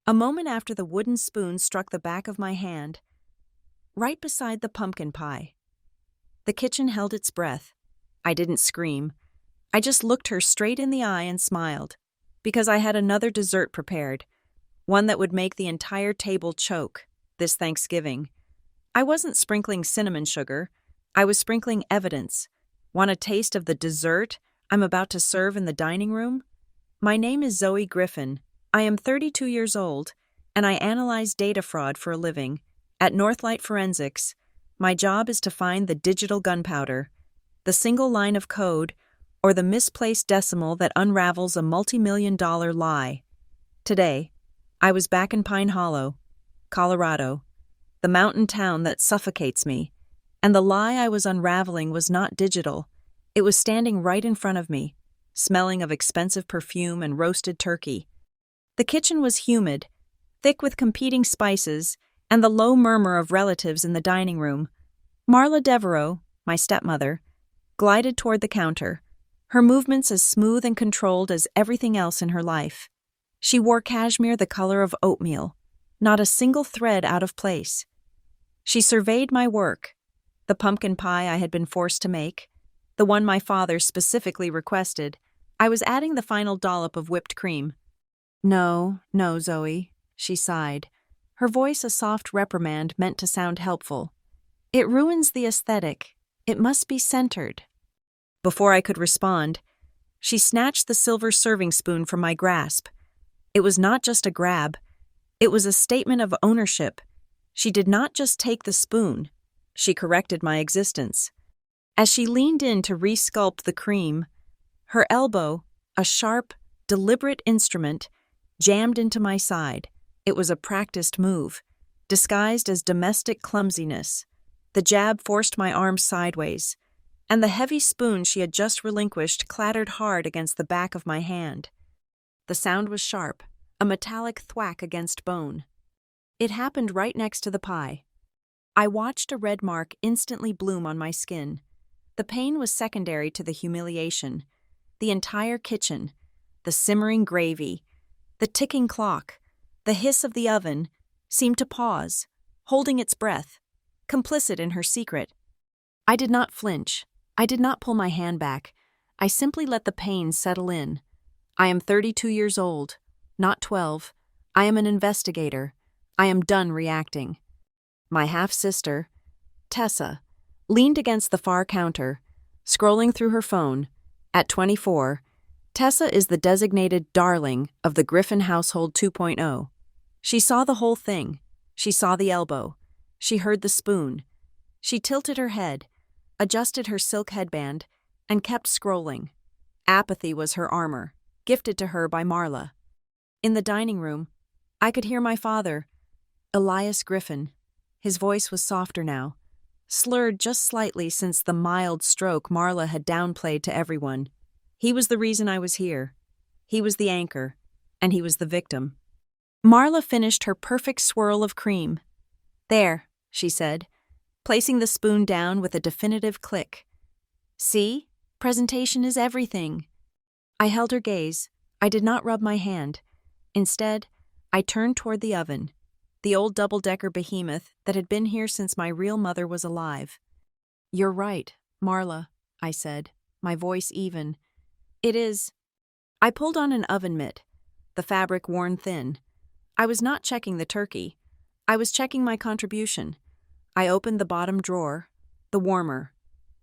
A moment after the wooden spoon struck the back of my hand, right beside the pumpkin pie. The kitchen held its breath. I didn't scream. I just looked her straight in the eye and smiled, because I had another dessert prepared, one that would make the entire table choke this Thanksgiving. I wasn't sprinkling cinnamon sugar. I was sprinkling evidence. Want a taste of the dessert I'm about to serve in the dining room? My name is Zoe Griffin. I am 32 years old, and I analyze data fraud for a living. At Northlight Forensics, my job is to find the digital gunpowder, the single line of code, or the misplaced decimal that unravels a multi-million-dollar lie. Today, I was back in Pine Hollow, Colorado, the mountain town that suffocates me, and the lie I was unraveling was not digital. It was standing right in front of me, smelling of expensive perfume and roasted turkey. The kitchen was humid, thick with competing spices, and the low murmur of relatives in the dining room. Marla Devereaux, my stepmother, glided toward the counter, her movements as smooth and controlled as everything else in her life. She wore cashmere the color of oatmeal, not a single thread out of place. She surveyed my work, the pumpkin pie I had been forced to make, the one my father specifically requested. I was adding the final dollop of whipped cream. No, Zoe, she sighed, her voice a soft reprimand meant to sound helpful. It ruins the aesthetic. It must be centered. Before I could respond, she snatched the silver serving spoon from my grasp. It was not just a grab. It was a statement of ownership. She did not just take the spoon. She corrected my existence. As she leaned in to re-sculpt the cream, her elbow, a sharp, deliberate instrument, jammed into my side. It was a practiced move, disguised as domestic clumsiness. The jab forced my arm sideways, and the heavy spoon she had just relinquished clattered hard against the back of my hand. The sound was sharp, a metallic thwack against bone. It happened right next to the pie. I watched a red mark instantly bloom on my skin. The pain was secondary to the humiliation. The entire kitchen, the simmering gravy, the ticking clock, the hiss of the oven, seemed to pause, holding its breath, complicit in her secret. I did not flinch. I did not pull my hand back. I simply let the pain settle in. I am 32 years old, not 12. I am an investigator. I am done reacting. My half-sister, Tessa, leaned against the far counter, scrolling through her phone. At 24, Tessa is the designated darling of the Griffin household 2.0. She saw the whole thing. She saw the elbow. She heard the spoon. She tilted her head, adjusted her silk headband, and kept scrolling. Apathy was her armor, gifted to her by Marla. In the dining room, I could hear my father, Elias Griffin. His voice was softer now, slurred just slightly since the mild stroke Marla had downplayed to everyone. He was the reason I was here. He was the anchor, and he was the victim. Marla finished her perfect swirl of cream. There, she said, placing the spoon down with a definitive click. See? Presentation is everything. I held her gaze. I did not rub my hand. Instead, I turned toward the oven, the old double-decker behemoth that had been here since my real mother was alive. You're right, Marla, I said, my voice even. It is. I pulled on an oven mitt, the fabric worn thin. I was not checking the turkey. I was checking my contribution. I opened the bottom drawer, the warmer.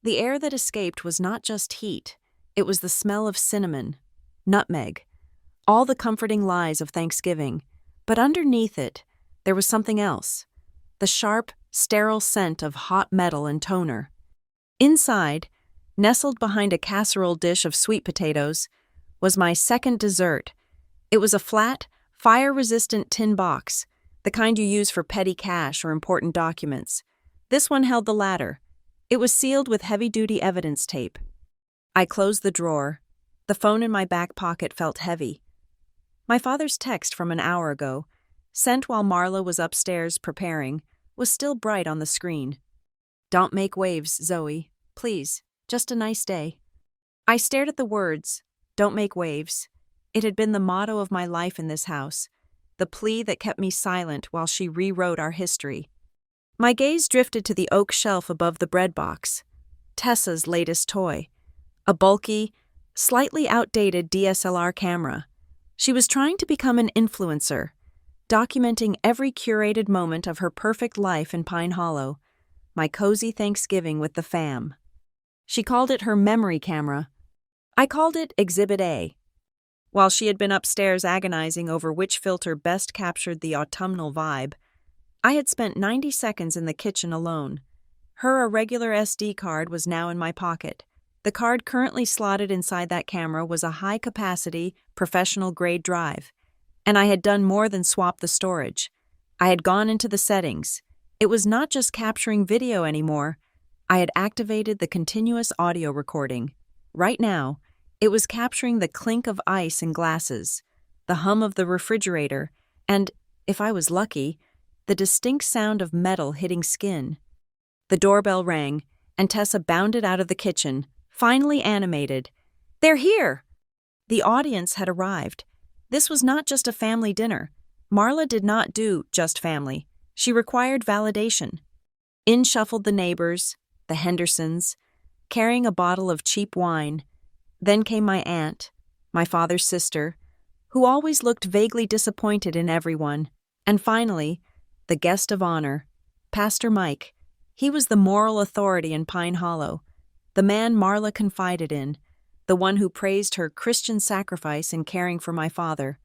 The air that escaped was not just heat. It was the smell of cinnamon, nutmeg, all the comforting lies of Thanksgiving. But underneath it, there was something else. The sharp, sterile scent of hot metal and toner. Inside, nestled behind a casserole dish of sweet potatoes, was my second dessert. It was a flat, fire-resistant tin box, the kind you use for petty cash or important documents. This one held the latter. It was sealed with heavy-duty evidence tape. I closed the drawer. The phone in my back pocket felt heavy. My father's text from an hour ago, sent while Marla was upstairs preparing, was still bright on the screen. Don't make waves, Zoe. Please, just a nice day. I stared at the words, don't make waves. It had been the motto of my life in this house. the plea that kept me silent while she rewrote our history. My gaze drifted to the oak shelf above the bread box. Tessa's latest toy. A bulky, slightly outdated DSLR camera. She was trying to become an influencer, documenting every curated moment of her perfect life in Pine Hollow, my cozy Thanksgiving with the fam. She called it her memory camera. I called it Exhibit A. While she had been upstairs agonizing over which filter best captured the autumnal vibe, I had spent 90 seconds in the kitchen alone. Her irregular SD card was now in my pocket. The card currently slotted inside that camera was a high-capacity, professional-grade drive, and I had done more than swap the storage. I had gone into the settings. It was not just capturing video anymore. I had activated the continuous audio recording. Right now, it was capturing the clink of ice in glasses, the hum of the refrigerator, and, if I was lucky, the distinct sound of metal hitting skin. The doorbell rang, and Tessa bounded out of the kitchen, finally animated. "They're here!" The audience had arrived. This was not just a family dinner. Marla did not do just family. She required validation. In shuffled the neighbors, the Hendersons, carrying a bottle of cheap wine. Then came my aunt, my father's sister, who always looked vaguely disappointed in everyone. And finally, the guest of honor, Pastor Mike. He was the moral authority in Pine Hollow, the man Marla confided in, the one who praised her Christian sacrifice in caring for my father.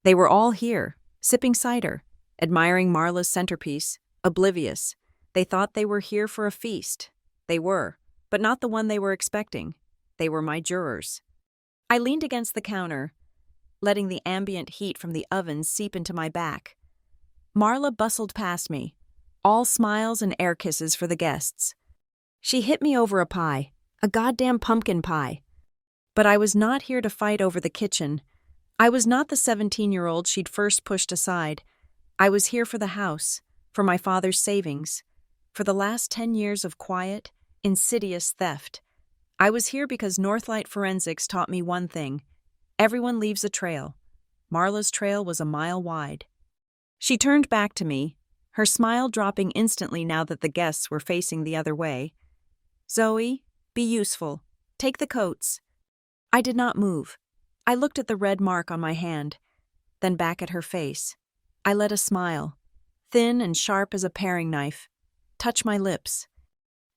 They were all here, sipping cider, admiring Marla's centerpiece, oblivious. They thought they were here for a feast. They were, but not the one they were expecting. They were my jurors. I leaned against the counter, letting the ambient heat from the oven seep into my back. Marla bustled past me, all smiles and air kisses for the guests. She hit me over a pie, a goddamn pumpkin pie. But I was not here to fight over the kitchen. I was not the 17-year-old she'd first pushed aside. I was here for the house, for my father's savings, for the last 10 years of quiet, insidious theft. I was here because Northlight Forensics taught me one thing. Everyone leaves a trail. Marla's trail was a mile wide. She turned back to me, her smile dropping instantly now that the guests were facing the other way. "Zoe, be useful. Take the coats." I did not move. I looked at the red mark on my hand, then back at her face. I let a smile, thin and sharp as a paring knife, touch my lips.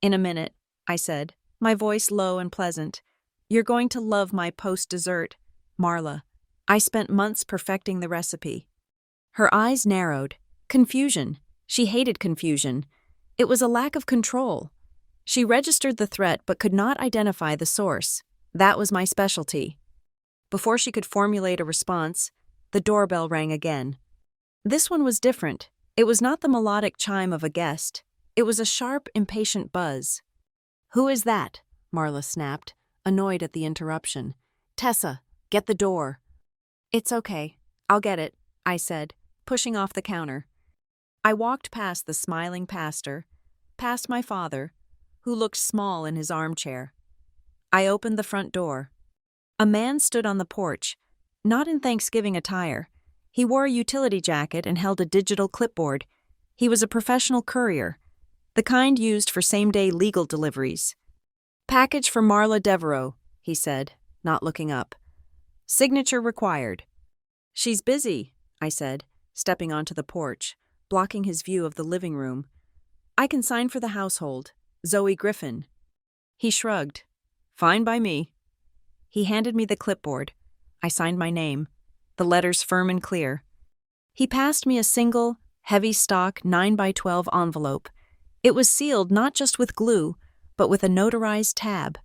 "In a minute," I said, my voice low and pleasant. "You're going to love my post-dessert, Marla. I spent months perfecting the recipe." Her eyes narrowed. Confusion. She hated confusion. It was a lack of control. She registered the threat but could not identify the source. That was my specialty. Before she could formulate a response, the doorbell rang again. This one was different. It was not the melodic chime of a guest. It was a sharp, impatient buzz. "Who is that?" Marla snapped, annoyed at the interruption. "Tessa, get the door." "It's okay. I'll get it," I said, pushing off the counter. I walked past the smiling pastor, past my father, who looked small in his armchair. I opened the front door. A man stood on the porch, not in Thanksgiving attire. He wore a utility jacket and held a digital clipboard. He was a professional courier, the kind used for same-day legal deliveries. "Package for Marla Devereaux," he said, not looking up. "Signature required." "She's busy," I said, stepping onto the porch, blocking his view of the living room. "I can sign for the household. Zoe Griffin." He shrugged. "Fine by me." He handed me the clipboard. I signed my name, the letters firm and clear. He passed me a single, heavy-stock 9x12 envelope. It was sealed not just with glue, but with a notarized tab.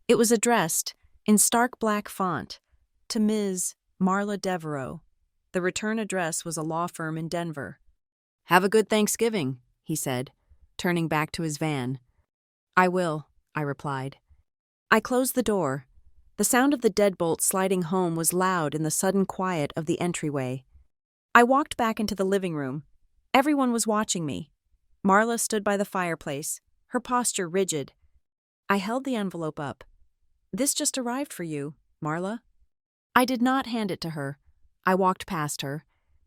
It was addressed, in stark black font, to Ms. Marla Devereaux. The return address was a law firm in Denver. "Have a good Thanksgiving," he said, turning back to his van. "I will," I replied. I closed the door. The sound of the deadbolt sliding home was loud in the sudden quiet of the entryway. I walked back into the living room. Everyone was watching me. Marla stood by the fireplace, her posture rigid. I held the envelope up. "This just arrived for you, Marla." I did not hand it to her. I walked past her.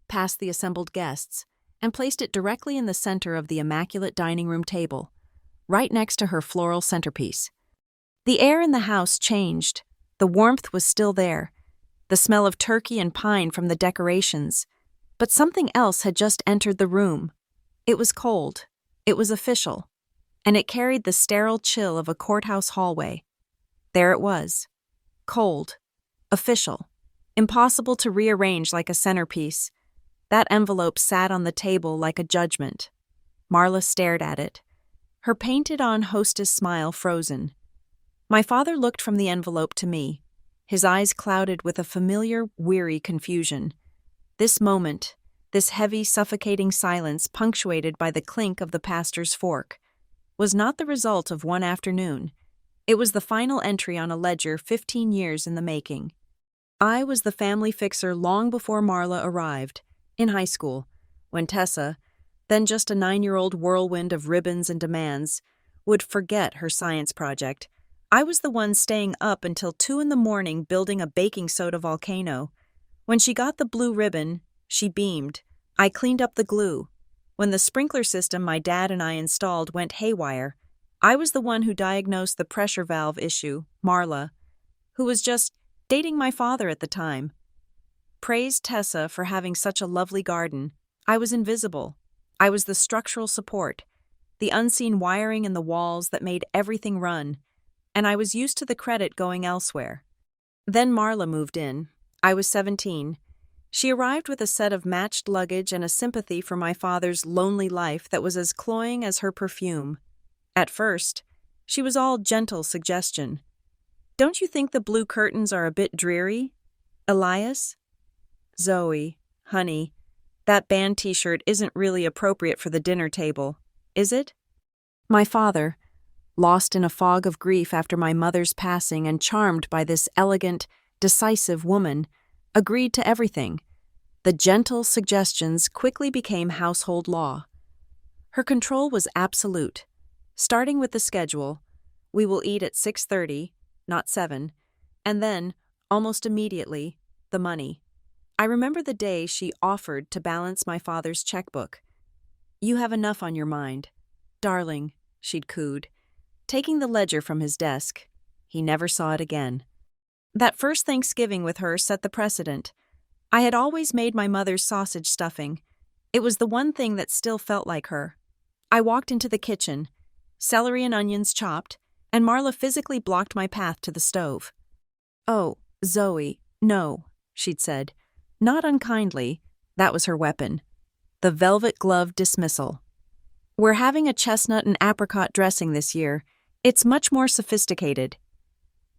past the assembled guests, and placed it directly in the center of the immaculate dining room table, right next to her floral centerpiece. The air in the house changed. The warmth was still there, the smell of turkey and pine from the decorations, but something else had just entered the room. It was cold, it was official, and it carried the sterile chill of a courthouse hallway. There it was, cold, official, impossible to rearrange like a centerpiece. That envelope sat on the table like a judgment. Marla stared at it, her painted-on hostess smile frozen. My father looked from the envelope to me, his eyes clouded with a familiar, weary confusion. This moment, this heavy, suffocating silence punctuated by the clink of the pastor's fork, was not the result of one afternoon. It was the final entry on a ledger 15 years in the making. I was the family fixer long before Marla arrived, in high school, when Tessa, then just a 9-year-old whirlwind of ribbons and demands, would forget her science project. I was the one staying up until 2 a.m. building a baking soda volcano. When she got the blue ribbon, she beamed. I cleaned up the glue. When the sprinkler system my dad and I installed went haywire, I was the one who diagnosed the pressure valve issue, Marla, who was just dating my father at the time. Praised Tessa for having such a lovely garden. I was invisible. I was the structural support, the unseen wiring in the walls that made everything run, and I was used to the credit going elsewhere. Then Marla moved in. I was 17. She arrived with a set of matched luggage and a sympathy for my father's lonely life that was as cloying as her perfume. At first, she was all gentle suggestion. "Don't you think the blue curtains are a bit dreary, Elias?" "Zoe, honey, that band t-shirt isn't really appropriate for the dinner table, is it?" My father, lost in a fog of grief after my mother's passing and charmed by this elegant, decisive woman, agreed to everything. The gentle suggestions quickly became household law. Her control was absolute. Starting with the schedule, we will eat at 6:30, not 7, and then, almost immediately, the money. I remember the day she offered to balance my father's checkbook. "You have enough on your mind. Darling," she'd cooed, taking the ledger from his desk. He never saw it again. That first Thanksgiving with her set the precedent. I had always made my mother's sausage stuffing. It was the one thing that still felt like her. I walked into the kitchen, celery and onions chopped, and Marla physically blocked my path to the stove. "Oh, Zoe, no," she'd said. Not unkindly, that was her weapon. The velvet-gloved dismissal. "We're having a chestnut and apricot dressing this year. It's much more sophisticated."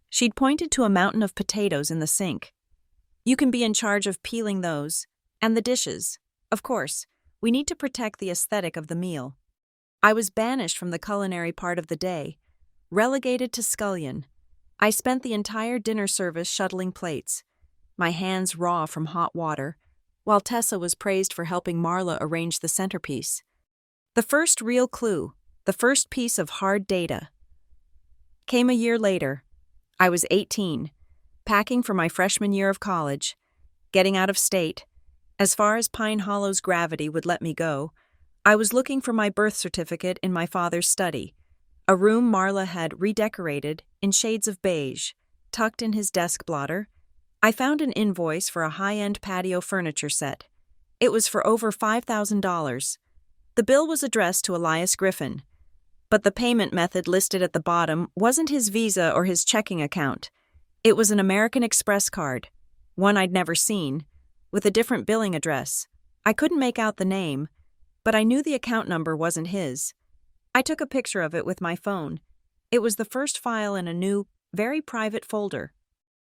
She'd pointed to a mountain of potatoes in the sink. "You can be in charge of peeling those, and the dishes. Of course, we need to protect the aesthetic of the meal." I was banished from the culinary part of the day, relegated to scullion. I spent the entire dinner service shuttling plates, my hands raw from hot water, while Tessa was praised for helping Marla arrange the centerpiece. The first real clue, the first piece of hard data, came a year later. I was 18, packing for my freshman year of college, getting out of state, as far as Pine Hollow's gravity would let me go. I was looking for my birth certificate in my father's study, a room Marla had redecorated in shades of beige, tucked in his desk blotter. I found an invoice for a high-end patio furniture set. It was for over $5,000. The bill was addressed to Elias Griffin, but the payment method listed at the bottom wasn't his Visa or his checking account. It was an American Express card, one I'd never seen, with a different billing address. I couldn't make out the name, but I knew the account number wasn't his. I took a picture of it with my phone. It was the first file in a new, very private folder.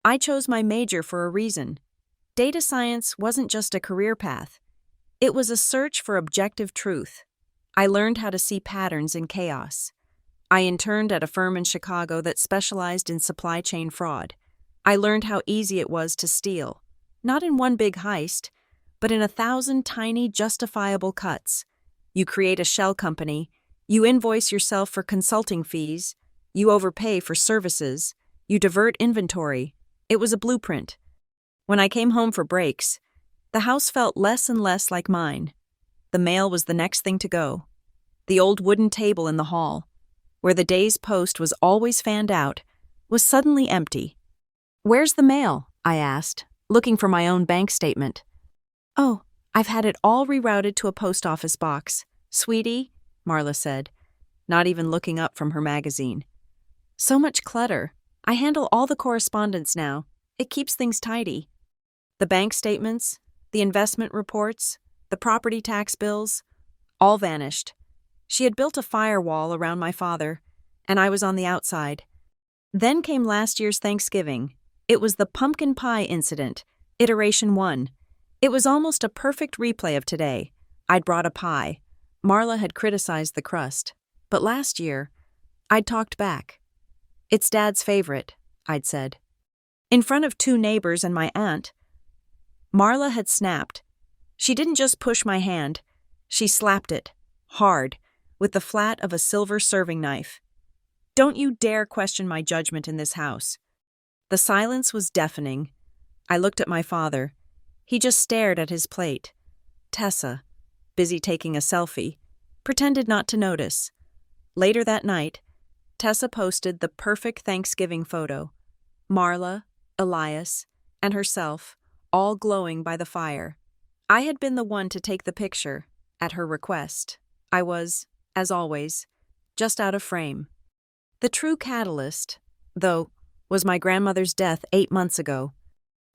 I chose my major for a reason. Data science wasn't just a career path. It was a search for objective truth. I learned how to see patterns in chaos. I interned at a firm in Chicago that specialized in supply chain fraud. I learned how easy it was to steal, not in one big heist, but in 1,000 tiny justifiable cuts. You create a shell company, you invoice yourself for consulting fees, you overpay for services, you divert inventory. It was a blueprint. When I came home for breaks, The house felt less and less like mine. The mail was the next thing to go. The old wooden table in the hall, where the day's post was always fanned out, was suddenly empty. "Where's the mail?" I asked, looking for my own bank statement. "Oh, I've had it all rerouted to a post office box. Sweetie," Marla said, not even looking up from her magazine. "So much clutter. I handle all the correspondence now. It keeps things tidy." The bank statements, the investment reports, the property tax bills, all vanished. She had built a firewall around my father, and I was on the outside. Then came last year's Thanksgiving. It was the pumpkin pie incident, iteration 1. It was almost a perfect replay of today. I'd brought a pie. Marla had criticized the crust. But last year, I'd talked back. "It's Dad's favorite," I'd said. In front of 2 neighbors and my aunt, Marla had snapped. She didn't just push my hand, she slapped it, hard, with the flat of a silver serving knife. "Don't you dare question my judgment in this house." The silence was deafening. I looked at my father. He just stared at his plate. Tessa, busy taking a selfie, pretended not to notice. Later that night, Tessa posted the perfect Thanksgiving photo. Marla, Elias, and herself, all glowing by the fire. I had been the one to take the picture, at her request. I was, as always, just out of frame. The true catalyst, though, was my grandmother's death 8 months ago.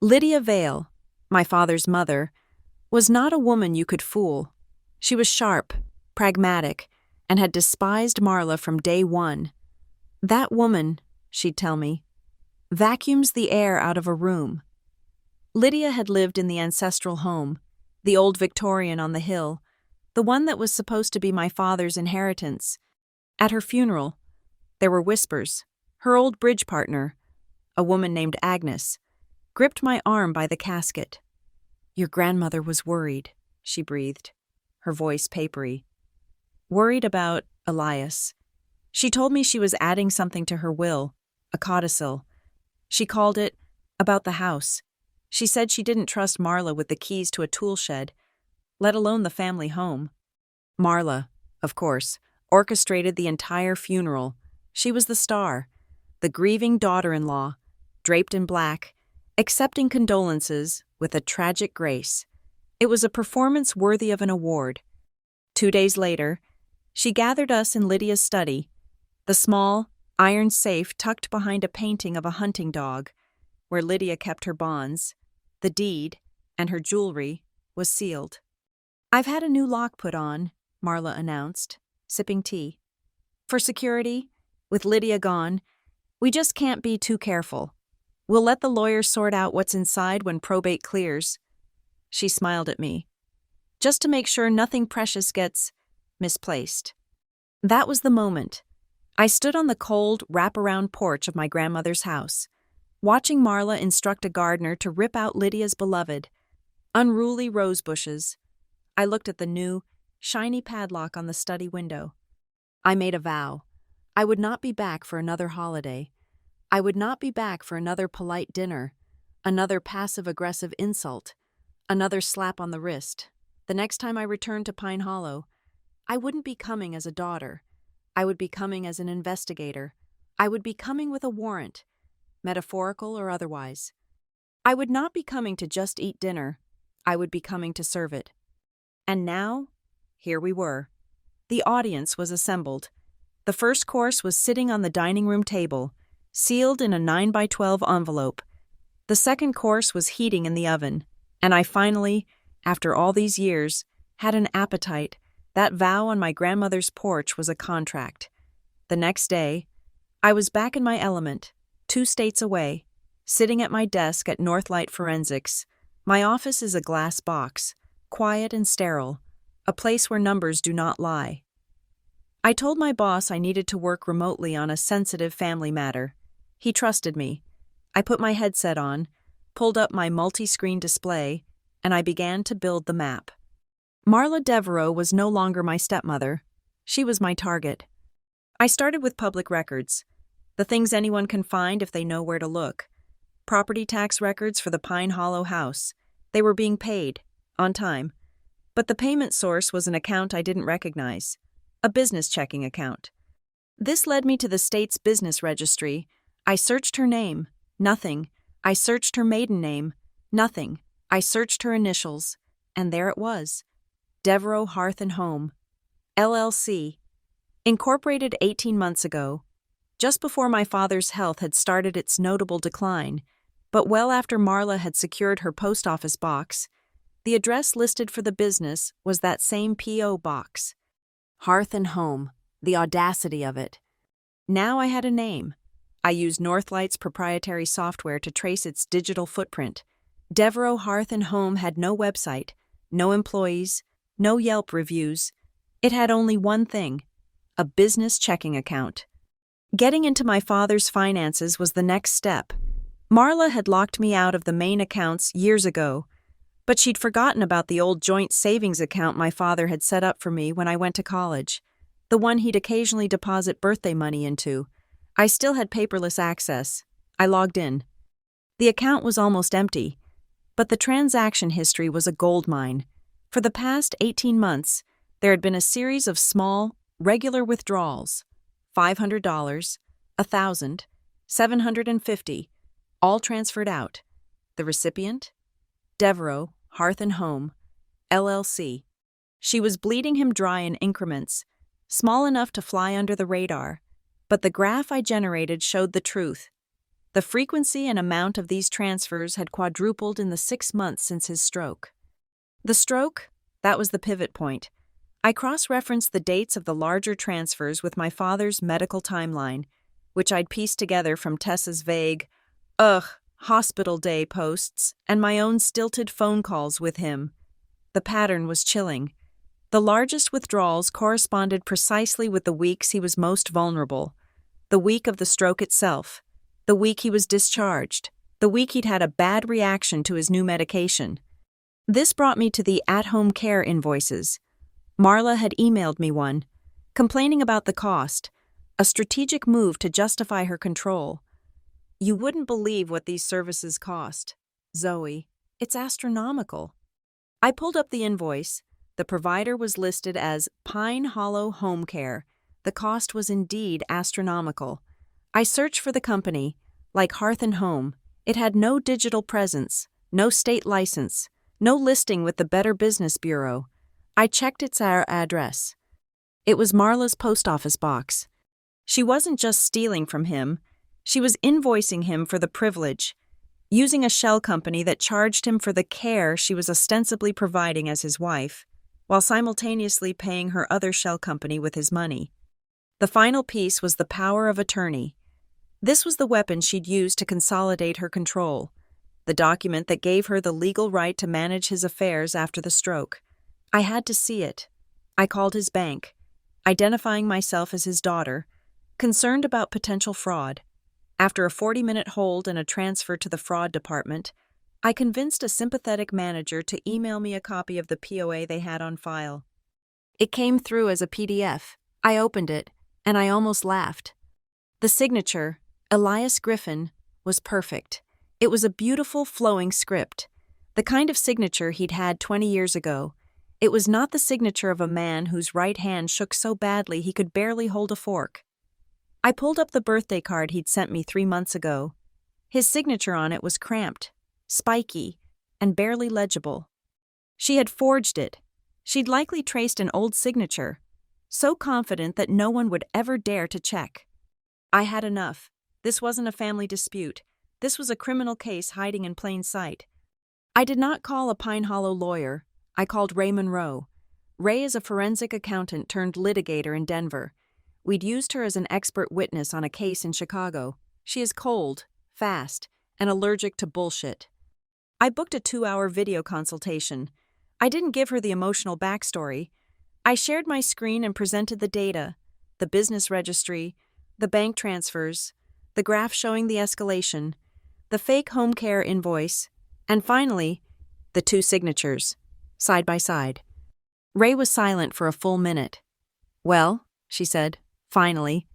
Lydia Vale, my father's mother, was not a woman you could fool. She was sharp, pragmatic, and had despised Marla from day one. "That woman," she'd tell me, "vacuums the air out of a room." Lydia had lived in the ancestral home, the old Victorian on the hill, the one that was supposed to be my father's inheritance. At her funeral, there were whispers. Her old bridge partner, a woman named Agnes, gripped my arm by the casket. "Your grandmother was worried," she breathed, her voice papery. "Worried about Elias. She told me she was adding something to her will, a codicil. She called it about the house. She said she didn't trust Marla with the keys to a tool shed, let alone the family home." Marla, of course, orchestrated the entire funeral. She was the star, the grieving daughter-in-law, draped in black, accepting condolences with a tragic grace. It was a performance worthy of an award. 2 days later, she gathered us in Lydia's study, the small, iron safe tucked behind a painting of a hunting dog, where Lydia kept her bonds. The deed, and her jewelry, was sealed. "I've had a new lock put on," Marla announced, sipping tea. "For security, with Lydia gone, we just can't be too careful. We'll let the lawyers sort out what's inside when probate clears." She smiled at me. "Just to make sure nothing precious gets misplaced." That was the moment. I stood on the cold, wraparound porch of my grandmother's house, watching Marla instruct a gardener to rip out Lydia's beloved, unruly rose bushes. I looked at the new, shiny padlock on the study window. I made a vow. I would not be back for another holiday. I would not be back for another polite dinner, another passive-aggressive insult, another slap on the wrist. The next time I returned to Pine Hollow, I wouldn't be coming as a daughter. I would be coming as an investigator. I would be coming with a warrant, metaphorical or otherwise. I would not be coming to just eat dinner. I would be coming to serve it. And now, here we were. The audience was assembled. The first course was sitting on the dining room table, sealed in a 9x12 envelope. The second course was heating in the oven, and I finally, after all these years, had an appetite. That vow on my grandmother's porch was a contract. The next day, I was back in my element, 2 states away, sitting at my desk at Northlight Forensics. My office is a glass box, quiet and sterile, a place where numbers do not lie. I told my boss I needed to work remotely on a sensitive family matter. He trusted me. I put my headset on, pulled up my multi-screen display, and I began to build the map. Marla Devereaux was no longer my stepmother. She was my target. I started with public records, the things anyone can find if they know where to look. Property tax records for the Pine Hollow house. They were being paid, on time. But the payment source was an account I didn't recognize. A business checking account. This led me to the state's business registry. I searched her name. Nothing. I searched her maiden name. Nothing. I searched her initials. And there it was. Devereaux Hearth and Home, LLC. Incorporated 18 months ago, just before my father's health had started its notable decline, but well after Marla had secured her post office box. The address listed for the business was that same P.O. box. Hearth and Home, the audacity of it. Now I had a name. I used Northlight's proprietary software to trace its digital footprint. Devereaux Hearth and Home had no website, no employees, no Yelp reviews. It had only one thing: a business checking account. Getting into my father's finances was the next step. Marla had locked me out of the main accounts years ago, but she'd forgotten about the old joint savings account my father had set up for me when I went to college, the one he'd occasionally deposit birthday money into. I still had paperless access. I logged in. The account was almost empty, but the transaction history was a goldmine. For the past 18 months, there had been a series of small, regular withdrawals: $500, $1,000, $750, all transferred out. The recipient? Devereaux Hearth and Home, LLC. She was bleeding him dry in increments, small enough to fly under the radar, but the graph I generated showed the truth. The frequency and amount of these transfers had quadrupled in the 6 months since his stroke. The stroke? That was the pivot point. I cross-referenced the dates of the larger transfers with my father's medical timeline, which I'd pieced together from Tessa's vague, hospital day posts and my own stilted phone calls with him. The pattern was chilling. The largest withdrawals corresponded precisely with the weeks he was most vulnerable. The week of the stroke itself. The week he was discharged. The week he'd had a bad reaction to his new medication. This brought me to the at-home care invoices. Marla had emailed me one, complaining about the cost, a strategic move to justify her control. "You wouldn't believe what these services cost, Zoe. It's astronomical." I pulled up the invoice. The provider was listed as Pine Hollow Home Care. The cost was indeed astronomical. I searched for the company. Like Hearth and Home, it had no digital presence, no state license, no listing with the Better Business Bureau. I checked its address. It was Marla's post office box. She wasn't just stealing from him. She was invoicing him for the privilege, using a shell company that charged him for the care she was ostensibly providing as his wife, while simultaneously paying her other shell company with his money. The final piece was the power of attorney. This was the weapon she'd used to consolidate her control, the document that gave her the legal right to manage his affairs after the stroke. I had to see it. I called his bank, identifying myself as his daughter, concerned about potential fraud. After a 40-minute hold and a transfer to the fraud department, I convinced a sympathetic manager to email me a copy of the POA they had on file. It came through as a PDF. I opened it, and I almost laughed. The signature, Elias Griffin, was perfect. It was a beautiful, flowing script, the kind of signature he'd had 20 years ago. It was not the signature of a man whose right hand shook so badly he could barely hold a fork. I pulled up the birthday card he'd sent me 3 months ago. His signature on it was cramped, spiky, and barely legible. She had forged it. She'd likely traced an old signature, so confident that no one would ever dare to check. I had enough. This wasn't a family dispute. This was a criminal case hiding in plain sight. I did not call a Pine Hollow lawyer. I called Ray Monroe. Ray is a forensic accountant turned litigator in Denver. We'd used her as an expert witness on a case in Chicago. She is cold, fast, and allergic to bullshit. I booked a 2-hour video consultation. I didn't give her the emotional backstory. I shared my screen and presented the data, the business registry, the bank transfers, the graph showing the escalation, the fake home care invoice, and finally, the 2 signatures, side by side. Ray was silent for a full minute. "Well," she said, finally.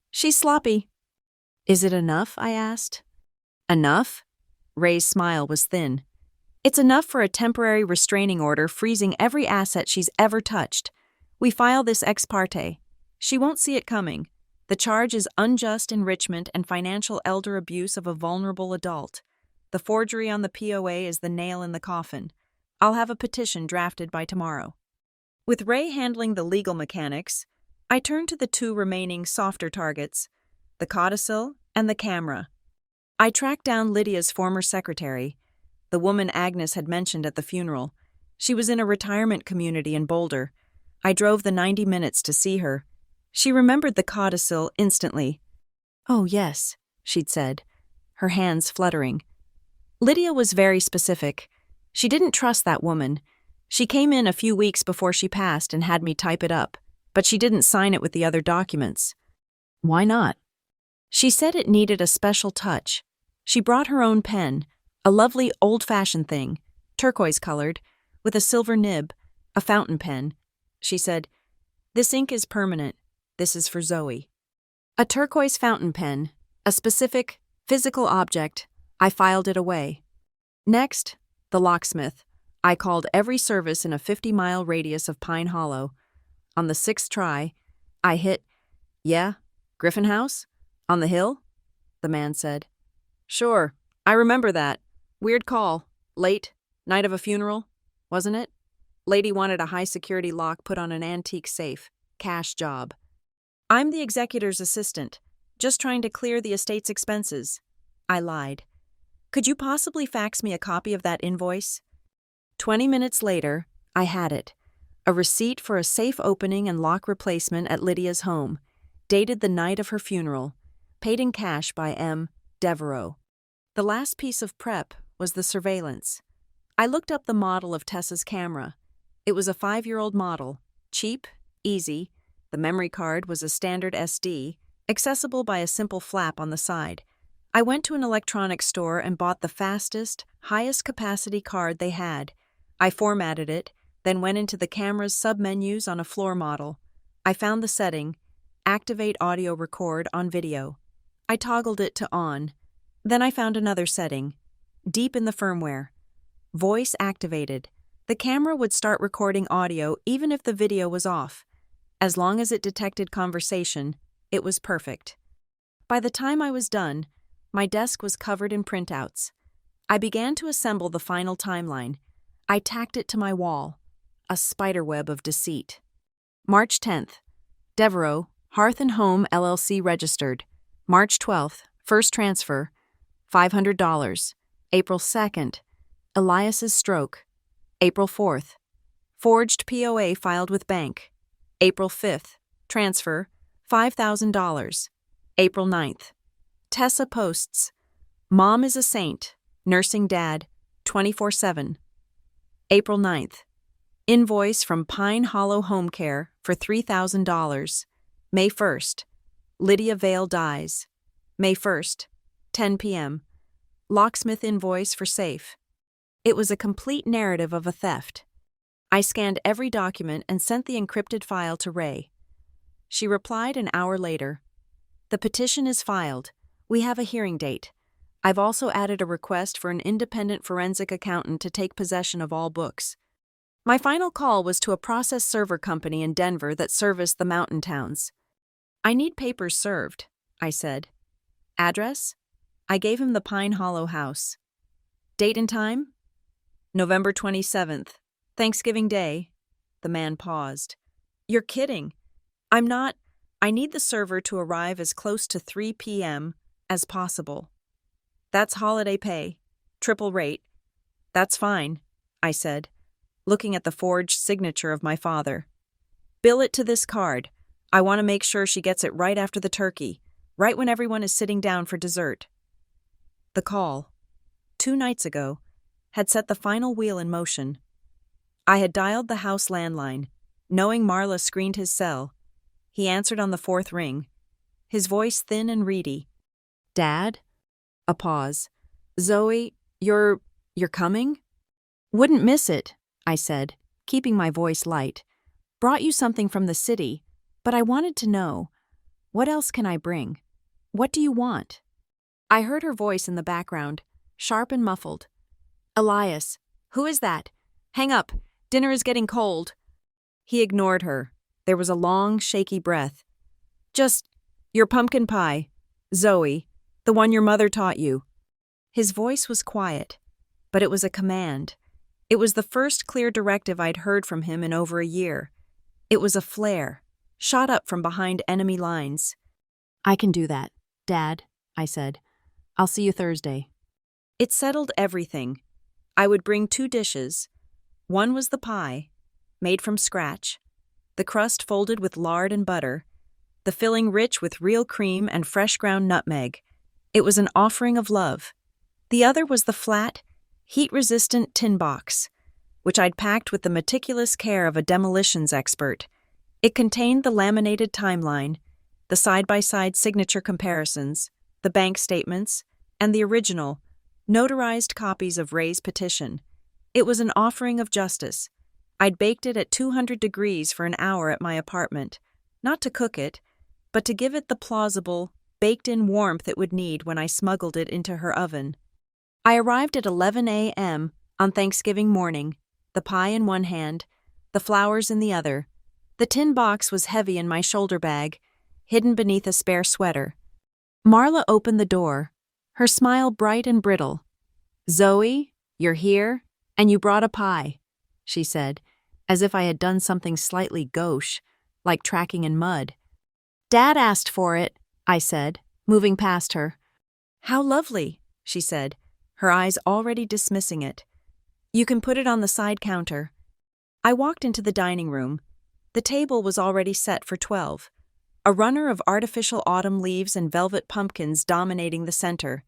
"She's sloppy." "Is it enough?" I asked. "Enough?" Ray's smile was thin. It's enough for a temporary restraining order freezing every asset she's ever touched. We file this ex parte. She won't see it coming. The charge is unjust enrichment and financial elder abuse of a vulnerable adult. The forgery on the POA is the nail in the coffin. I'll have a petition drafted by tomorrow. With Ray handling the legal mechanics, I turned to the two remaining softer targets, the codicil and the camera. I tracked down Lydia's former secretary, the woman Agnes had mentioned at the funeral. She was in a retirement community in Boulder. I drove the 90 minutes to see her. She remembered the codicil instantly. "Oh, yes," she'd said, her hands fluttering. Lydia was very specific. She didn't trust that woman. She came in a few weeks before she passed and had me type it up, but she didn't sign it with the other documents. Why not? She said it needed a special touch. She brought her own pen, a lovely old-fashioned thing, turquoise-colored, with a silver nib, a fountain pen. She said, "This ink is permanent. This is for Zoe." A turquoise fountain pen, a specific, physical object. I filed it away. Next, the locksmith. I called every service in a 50-mile radius of Pine Hollow. On the 6th try, I hit, "Yeah, Griffin House? On the hill?" The man said. "Sure, I remember that. Weird call. Late, night of a funeral, wasn't it? Lady wanted a high-security lock put on an antique safe. Cash job. I'm the executor's assistant, just trying to clear the estate's expenses." I lied. "Could you possibly fax me a copy of that invoice?" 20 minutes later, I had it. A receipt for a safe opening and lock replacement at Lydia's home, dated the night of her funeral, paid in cash by M. Devereaux. The last piece of prep was the surveillance. I looked up the model of Tessa's camera. It was a 5-year-old model, cheap, easy. The memory card was a standard SD, accessible by a simple flap on the side. I went to an electronics store and bought the fastest, highest capacity card they had. I formatted it, then went into the camera's submenus on a floor model. I found the setting, Activate Audio Record on Video. I toggled it to On. Then I found another setting, deep in the firmware. Voice activated. The camera would start recording audio even if the video was off. As long as it detected conversation, it was perfect. By the time I was done, my desk was covered in printouts. I began to assemble the final timeline. I tacked it to my wall, a spiderweb of deceit. March 10th. Devereaux, Hearth and Home LLC registered. March 12th, first transfer, $500. April 2nd, Elias's stroke. April 4th, forged POA filed with bank. April 5th, transfer, $5,000. April 9th, Tessa posts, Mom is a saint, nursing dad, 24/7. April 9th, invoice from Pine Hollow Home Care for $3,000. May 1st, Lydia Vale dies. May 1st, 10 p.m., locksmith invoice for safe. It was a complete narrative of a theft. I scanned every document and sent the encrypted file to Ray. She replied an hour later. "The petition is filed. We have a hearing date. I've also added a request for an independent forensic accountant to take possession of all books." My final call was to a process server company in Denver that serviced the mountain towns. "I need papers served," I said. "Address?" I gave him the Pine Hollow house. "Date and time?" "November 27th, Thanksgiving Day." The man paused. "You're kidding. I'm not. I need the server to arrive as close to 3 p.m. as possible." "That's holiday pay. Triple rate." "That's fine," I said, looking at the forged signature of my father. "Bill it to this card. I want to make sure she gets it right after the turkey, right when everyone is sitting down for dessert." The call, 2 nights ago, had set the final wheel in motion. I had dialed the house landline, knowing Marla screened his cell. He answered on the 4th ring, his voice thin and reedy. "Dad?" A pause. "Zoe, you're coming?" "Wouldn't miss it," I said, keeping my voice light. "Brought you something from the city, but I wanted to know, what else can I bring? What do you want?" I heard her voice in the background, sharp and muffled. "Elias, Who is that? Hang up. Dinner is getting cold. He ignored her. There was a long, shaky breath. Just, your pumpkin pie. Zoe, the one your mother taught you. His voice was quiet, but it was a command. It was the first clear directive I'd heard from him in over a year. It was a flare, shot up from behind enemy lines. I can do that, Dad, I said. I'll see you Thursday. It settled everything. I would bring 2 dishes. One was the pie, made from scratch, the crust folded with lard and butter, the filling rich with real cream and fresh ground nutmeg. It was an offering of love. The other was the flat, heat-resistant tin box, which I'd packed with the meticulous care of a demolitions expert. It contained the laminated timeline, the side-by-side signature comparisons, the bank statements, and the original, notarized copies of Ray's petition. It was an offering of justice. I'd baked it at 200 degrees for an hour at my apartment, not to cook it, but to give it the plausible, baked-in warmth it would need when I smuggled it into her oven. I arrived at 11 a.m. on Thanksgiving morning, the pie in one hand, the flowers in the other. The tin box was heavy in my shoulder bag, hidden beneath a spare sweater. Marla opened the door, her smile bright and brittle. Zoe, you're here, and you brought a pie, she said, as if I had done something slightly gauche, like tracking in mud. Dad asked for it, I said, moving past her. How lovely, she said, her eyes already dismissing it. You can put it on the side counter. I walked into the dining room. The table was already set for 12. A runner of artificial autumn leaves and velvet pumpkins dominating the center.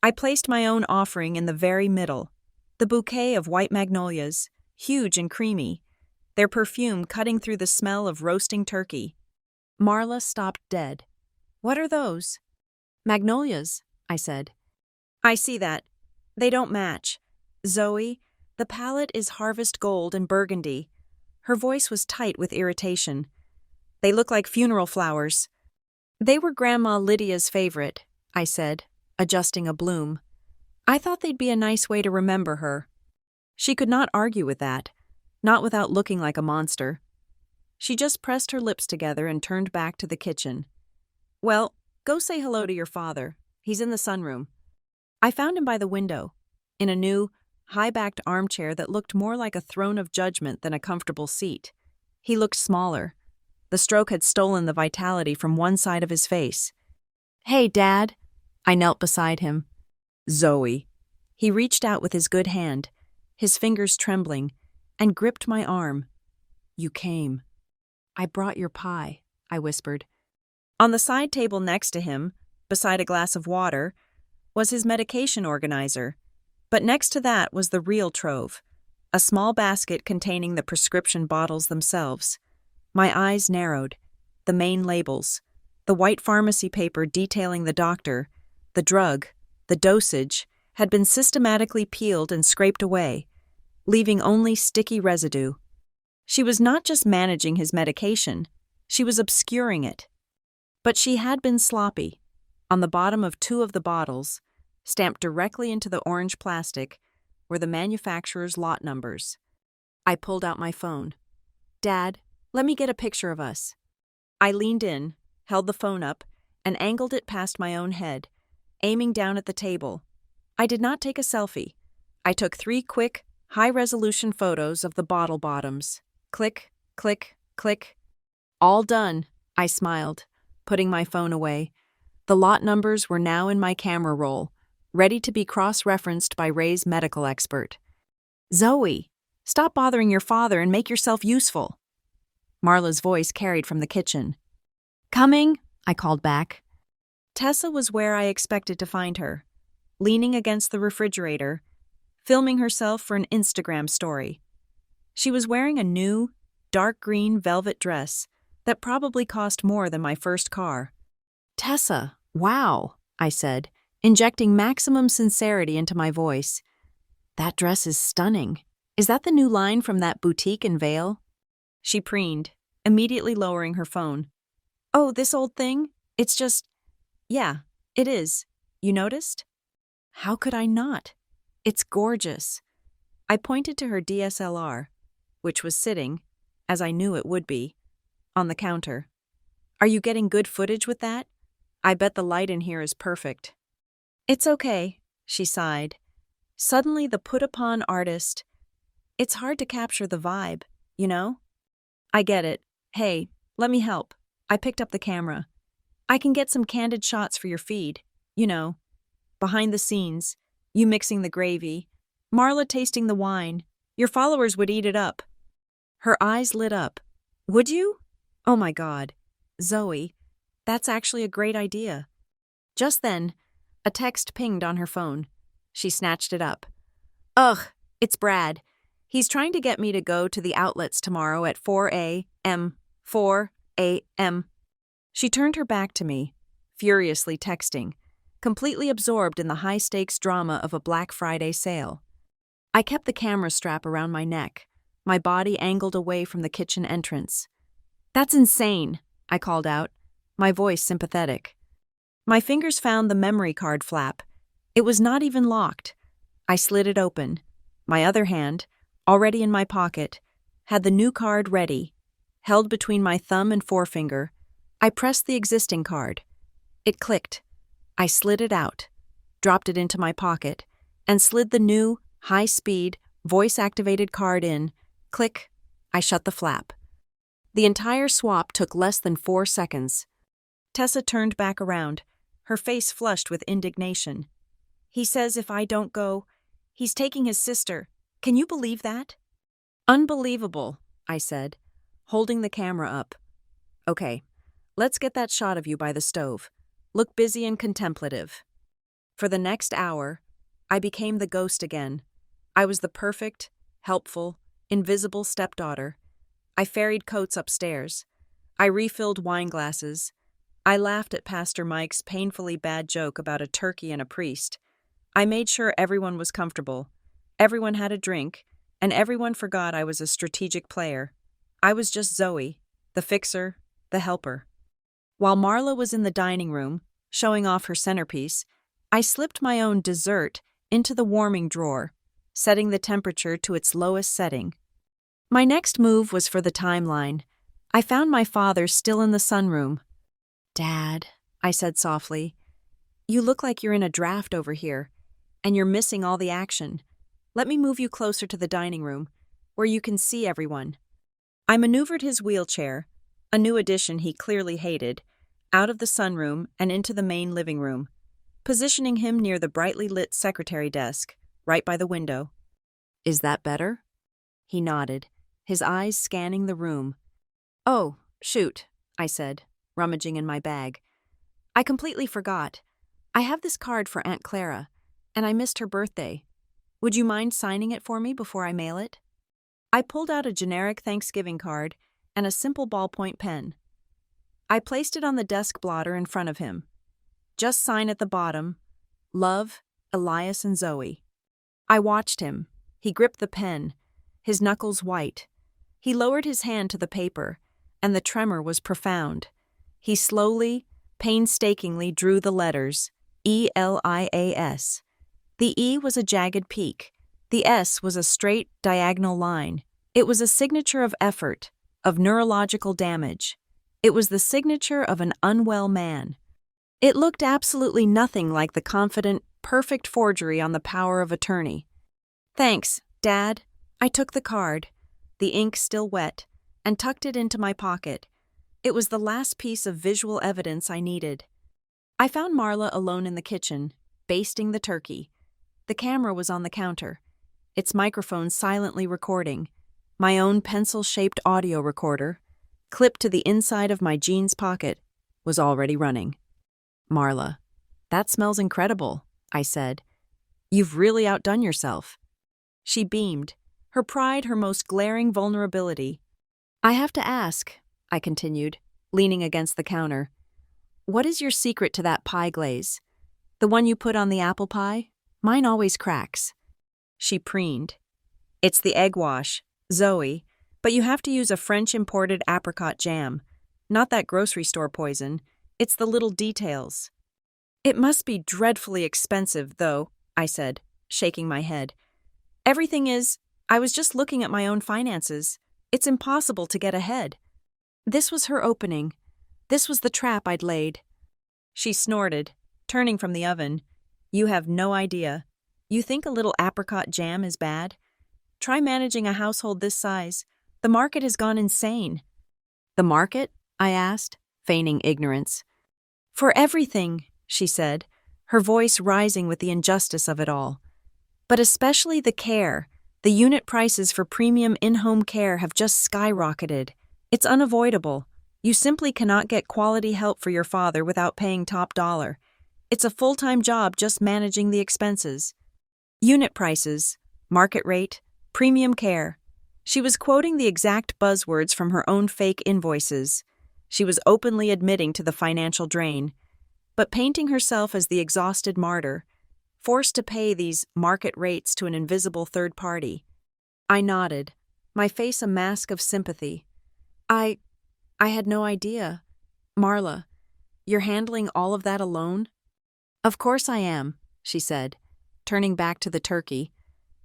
I placed my own offering in the very middle, the bouquet of white magnolias, huge and creamy, their perfume cutting through the smell of roasting turkey. Marla stopped dead. What are those? Magnolias, I said. I see that. They don't match. Zoe, the palette is harvest gold and burgundy. Her voice was tight with irritation. They look like funeral flowers. They were Grandma Lydia's favorite, I said, adjusting a bloom. I thought they'd be a nice way to remember her. She could not argue with that, not without looking like a monster. She just pressed her lips together and turned back to the kitchen. Well, go say hello to your father. He's in the sunroom. I found him by the window, in a new, high-backed armchair that looked more like a throne of judgment than a comfortable seat. He looked smaller. The stroke had stolen the vitality from one side of his face. Hey, Dad. I knelt beside him. Zoe. He reached out with his good hand, his fingers trembling, and gripped my arm. You came. I brought your pie, I whispered. On the side table next to him, beside a glass of water, was his medication organizer. But next to that was the real trove, a small basket containing the prescription bottles themselves. My eyes narrowed. The main labels, the white pharmacy paper detailing the doctor, the drug, the dosage, had been systematically peeled and scraped away, leaving only sticky residue. She was not just managing his medication, she was obscuring it. But she had been sloppy. On the bottom of 2 of the bottles, stamped directly into the orange plastic, were the manufacturer's lot numbers. I pulled out my phone. Dad, let me get a picture of us. I leaned in, held the phone up, and angled it past my own head, aiming down at the table. I did not take a selfie. I took 3 quick, high-resolution photos of the bottle bottoms. Click, click, click. All done, I smiled, putting my phone away. The lot numbers were now in my camera roll, ready to be cross-referenced by Ray's medical expert. Zoe, stop bothering your father and make yourself useful. Marla's voice carried from the kitchen. Coming, I called back. Tessa was where I expected to find her, leaning against the refrigerator, filming herself for an Instagram story. She was wearing a new, dark green velvet dress that probably cost more than my first car. Tessa, wow, I said, injecting maximum sincerity into my voice. That dress is stunning. Is that the new line from that boutique in Vale? She preened, immediately lowering her phone. Oh, this old thing? It's just... Yeah, it is. You noticed? How could I not? It's gorgeous. I pointed to her DSLR, which was sitting, as I knew it would be, on the counter. Are you getting good footage with that? I bet the light in here is perfect. It's okay, she sighed. Suddenly the put-upon artist. It's hard to capture the vibe, you know? I get it. Hey, let me help. I picked up the camera. I can get some candid shots for your feed, you know. Behind the scenes, you mixing the gravy, Marla tasting the wine. Your followers would eat it up. Her eyes lit up. Would you? Oh my God. Zoe, that's actually a great idea. Just then, a text pinged on her phone. She snatched it up. Ugh, it's Brad. He's trying to get me to go to the outlets tomorrow at 4 a.m. 4 a.m. She turned her back to me, furiously texting, completely absorbed in the high-stakes drama of a Black Friday sale. I kept the camera strap around my neck, my body angled away from the kitchen entrance. That's insane, I called out, my voice sympathetic. My fingers found the memory card flap. It was not even locked. I slid it open. My other hand, already in my pocket, had the new card ready. Held between my thumb and forefinger, I pressed the existing card. It clicked. I slid it out, dropped it into my pocket, and slid the new, high-speed, voice-activated card in. Click. I shut the flap. The entire swap took less than 4 seconds. Tessa turned back around, her face flushed with indignation. He says if I don't go, he's taking his sister. Can you believe that? Unbelievable, I said, holding the camera up. Okay, let's get that shot of you by the stove. Look busy and contemplative. For the next hour, I became the ghost again. I was the perfect, helpful, invisible stepdaughter. I ferried coats upstairs. I refilled wine glasses. I laughed at Pastor Mike's painfully bad joke about a turkey and a priest. I made sure everyone was comfortable. Everyone had a drink, and everyone forgot I was a strategic player. I was just Zoe, the fixer, the helper. While Marla was in the dining room, showing off her centerpiece, I slipped my own dessert into the warming drawer, setting the temperature to its lowest setting. My next move was for the timeline. I found my father still in the sunroom. Dad, I said softly, you look like you're in a draft over here, and you're missing all the action. Let me move you closer to the dining room, where you can see everyone. I maneuvered his wheelchair, a new addition he clearly hated, out of the sunroom and into the main living room, positioning him near the brightly lit secretary desk, right by the window. Is that better? He nodded, his eyes scanning the room. Oh, shoot, I said, rummaging in my bag. I completely forgot. I have this card for Aunt Clara, and I missed her birthday. Would you mind signing it for me before I mail it? I pulled out a generic Thanksgiving card and a simple ballpoint pen. I placed it on the desk blotter in front of him. Just sign at the bottom, Love, Elias and Zoe. I watched him. He gripped the pen, his knuckles white. He lowered his hand to the paper, and the tremor was profound. He slowly, painstakingly drew the letters, E-L-I-A-S. The E was a jagged peak. The S was a straight, diagonal line. It was a signature of effort, of neurological damage. It was the signature of an unwell man. It looked absolutely nothing like the confident, perfect forgery on the power of attorney. Thanks, Dad. I took the card, the ink still wet, and tucked it into my pocket. It was the last piece of visual evidence I needed. I found Marla alone in the kitchen, basting the turkey. The camera was on the counter, its microphone silently recording. My own pencil-shaped audio recorder, clipped to the inside of my jeans pocket, was already running. Marla, that smells incredible, I said. You've really outdone yourself. She beamed, her pride her most glaring vulnerability. I have to ask, I continued, leaning against the counter. What is your secret to that pie glaze? The one you put on the apple pie? Mine always cracks. She preened. It's the egg wash, Zoe, but you have to use a French-imported apricot jam. Not that grocery store poison. It's the little details. It must be dreadfully expensive, though, I said, shaking my head. Everything is, I was just looking at my own finances. It's impossible to get ahead. This was her opening. This was the trap I'd laid. She snorted, turning from the oven. You have no idea. You think a little apricot jam is bad? Try managing a household this size. The market has gone insane. The market? I asked, feigning ignorance. For everything, she said, her voice rising with the injustice of it all. But especially the care. The unit prices for premium in-home care have just skyrocketed. It's unavoidable. You simply cannot get quality help for your father without paying top dollar. It's a full-time job just managing the expenses. Unit prices, market rate, premium care. She was quoting the exact buzzwords from her own fake invoices. She was openly admitting to the financial drain, but painting herself as the exhausted martyr, forced to pay these market rates to an invisible third party. I nodded, my face a mask of sympathy. I had no idea. Marla, you're handling all of that alone? Of course I am, she said, turning back to the turkey.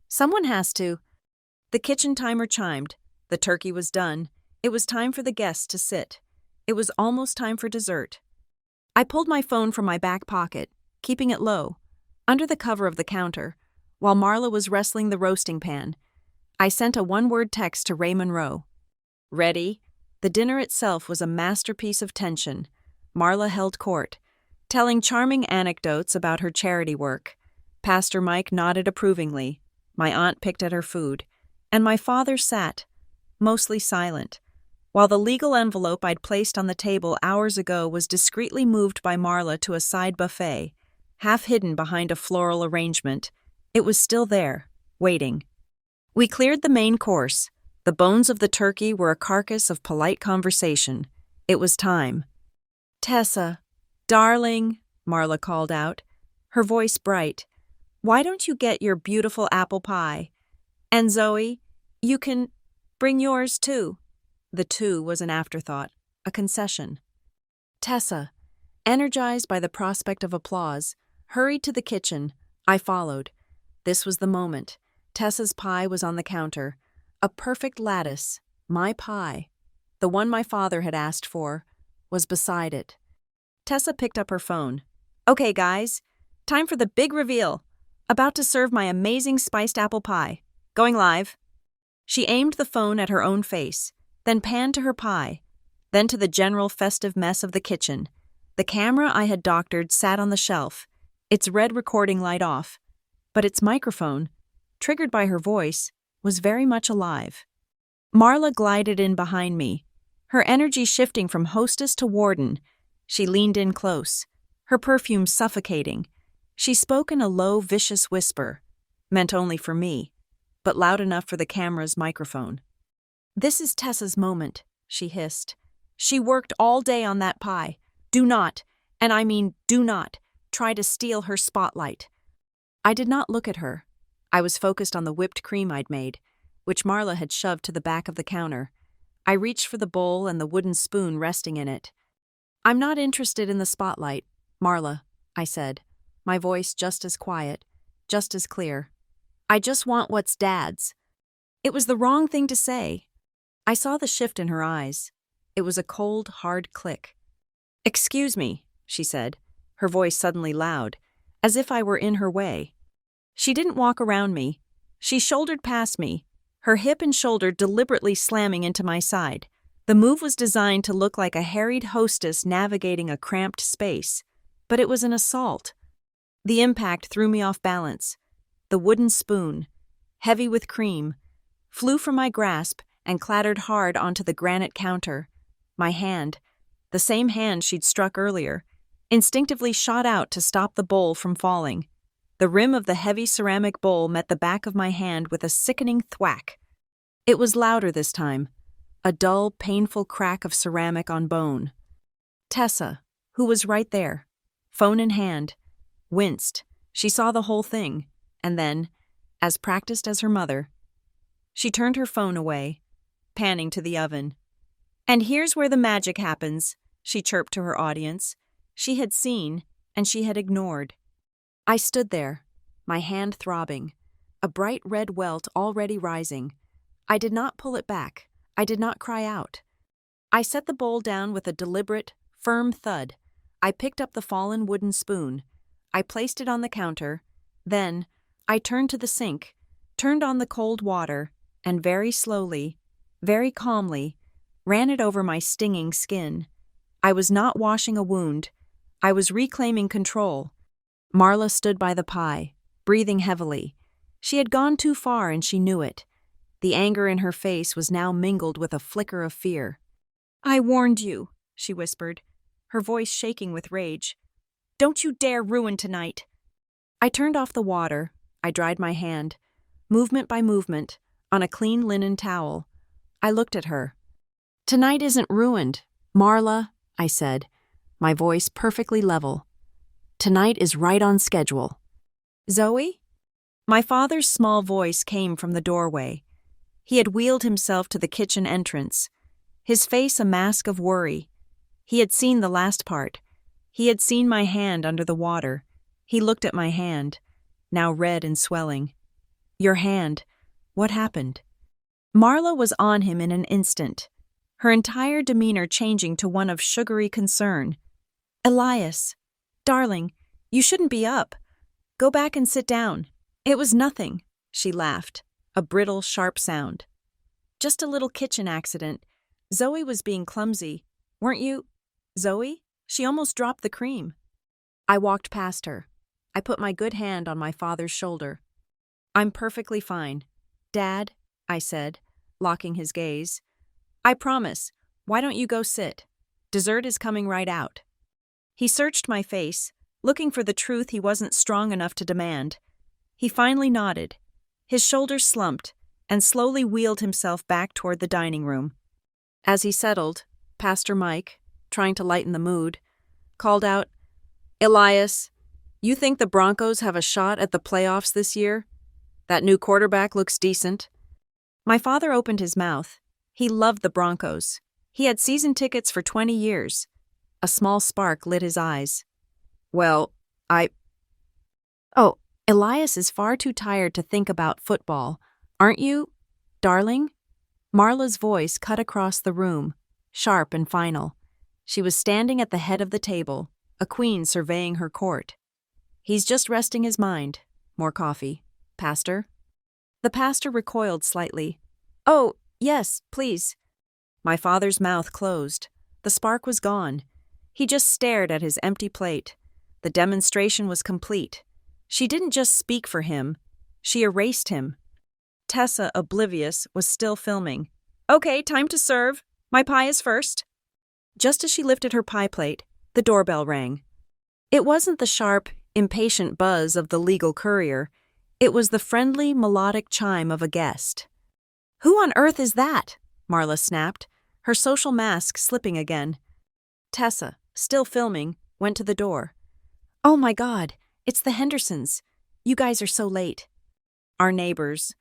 Someone has to. The kitchen timer chimed. The turkey was done. It was time for the guests to sit. It was almost time for dessert. I pulled my phone from my back pocket, keeping it low, under the cover of the counter, while Marla was wrestling the roasting pan. I sent a one-word text to Ray Monroe. Ready? The dinner itself was a masterpiece of tension. Marla held court, telling charming anecdotes about her charity work. Pastor Mike nodded approvingly. My aunt picked at her food, and my father sat, mostly silent, while the legal envelope I'd placed on the table hours ago was discreetly moved by Marla to a side buffet, half hidden behind a floral arrangement. It was still there, waiting. We cleared the main course. The bones of the turkey were a carcass of polite conversation. It was time. Tessa, darling, Marla called out, her voice bright. Why don't you get your beautiful apple pie? And Zoe, you can bring yours too. The two was an afterthought, a concession. Tessa, energized by the prospect of applause, hurried to the kitchen. I followed. This was the moment. Tessa's pie was on the counter. A perfect lattice, my pie, the one my father had asked for, was beside it. Tessa picked up her phone. Okay, guys, time for the big reveal. About to serve my amazing spiced apple pie. Going live. She aimed the phone at her own face, then panned to her pie, then to the general festive mess of the kitchen. The camera I had doctored sat on the shelf, its red recording light off, but its microphone, triggered by her voice, was very much alive. Marla glided in behind me, her energy shifting from hostess to warden. She leaned in close, her perfume suffocating. She spoke in a low, vicious whisper, meant only for me, but loud enough for the camera's microphone. This is Tessa's moment, she hissed. She worked all day on that pie. Do not, and I mean do not, try to steal her spotlight. I did not look at her. I was focused on the whipped cream I'd made, which Marla had shoved to the back of the counter. I reached for the bowl and the wooden spoon resting in it. I'm not interested in the spotlight, Marla, I said, my voice just as quiet, just as clear. I just want what's Dad's. It was the wrong thing to say. I saw the shift in her eyes. It was a cold, hard click. Excuse me, she said, her voice suddenly loud, as if I were in her way. She didn't walk around me. She shouldered past me, her hip and shoulder deliberately slamming into my side. The move was designed to look like a harried hostess navigating a cramped space, but it was an assault. The impact threw me off balance. The wooden spoon, heavy with cream, flew from my grasp and clattered hard onto the granite counter. My hand, the same hand she'd struck earlier, instinctively shot out to stop the bowl from falling. The rim of the heavy ceramic bowl met the back of my hand with a sickening thwack. It was louder this time, a dull, painful crack of ceramic on bone. Tessa, who was right there, phone in hand, winced. She saw the whole thing, and then, as practiced as her mother, she turned her phone away, panning to the oven. And here's where the magic happens, she chirped to her audience. She had seen, and she had ignored. I stood there, my hand throbbing. a bright red welt already rising. I did not pull it back. I did not cry out. I set the bowl down with a deliberate, firm thud. I picked up the fallen wooden spoon. I placed it on the counter. Then, I turned to the sink, turned on the cold water, and very slowly, very calmly, ran it over my stinging skin. I was not washing a wound. I was reclaiming control. Marla stood by the pie, breathing heavily. She had gone too far and she knew it. The anger in her face was now mingled with a flicker of fear. "I warned you," she whispered, her voice shaking with rage. "Don't you dare ruin tonight." I turned off the water. I dried my hand, movement by movement, on a clean linen towel. I looked at her. "Tonight isn't ruined, Marla," I said, my voice perfectly level. "Tonight is right on schedule." "Zoe?" My father's small voice came from the doorway. He had wheeled himself to the kitchen entrance, his face a mask of worry. He had seen the last part. He had seen my hand under the water. He looked at my hand, now red and swelling. "Your hand. What happened?" Marla was on him in an instant, her entire demeanor changing to one of sugary concern. "Elias, darling, you shouldn't be up. Go back and sit down. It was nothing," she laughed, a brittle, sharp sound. "Just a little kitchen accident. Zoe was being clumsy. Weren't you, Zoe?" She almost dropped the cream. I walked past her. I put my good hand on my father's shoulder. "I'm perfectly fine. Dad," I said, locking his gaze. "I promise. Why don't you go sit? Dessert is coming right out." He searched my face, looking for the truth he wasn't strong enough to demand. He finally nodded. His shoulders slumped, and slowly wheeled himself back toward the dining room. As he settled, Pastor Mike, trying to lighten the mood, called out, "Elias, you think the Broncos have a shot at the playoffs this year? That new quarterback looks decent." My father opened his mouth. He loved the Broncos. He had season tickets for 20 years. A small spark lit his eyes. "Well, Oh, Elias is far too tired to think about football. Aren't you, darling?" Marla's voice cut across the room, sharp and final. She was standing at the head of the table, a queen surveying her court. "He's just resting his mind. More coffee. Pastor?" The pastor recoiled slightly. "Oh, yes, please." My father's mouth closed. The spark was gone. He just stared at his empty plate. The demonstration was complete. She didn't just speak for him. She erased him. Tessa, oblivious, was still filming. "Okay, time to serve. My pie is first." Just as she lifted her pie plate, the doorbell rang. It wasn't the sharp, impatient buzz of the legal courier. It was the friendly, melodic chime of a guest. "Who on earth is that?" Marla snapped, her social mask slipping again. Tessa, still filming, went to the door. "Oh my God, it's the Hendersons. You guys are so late." Our neighbors,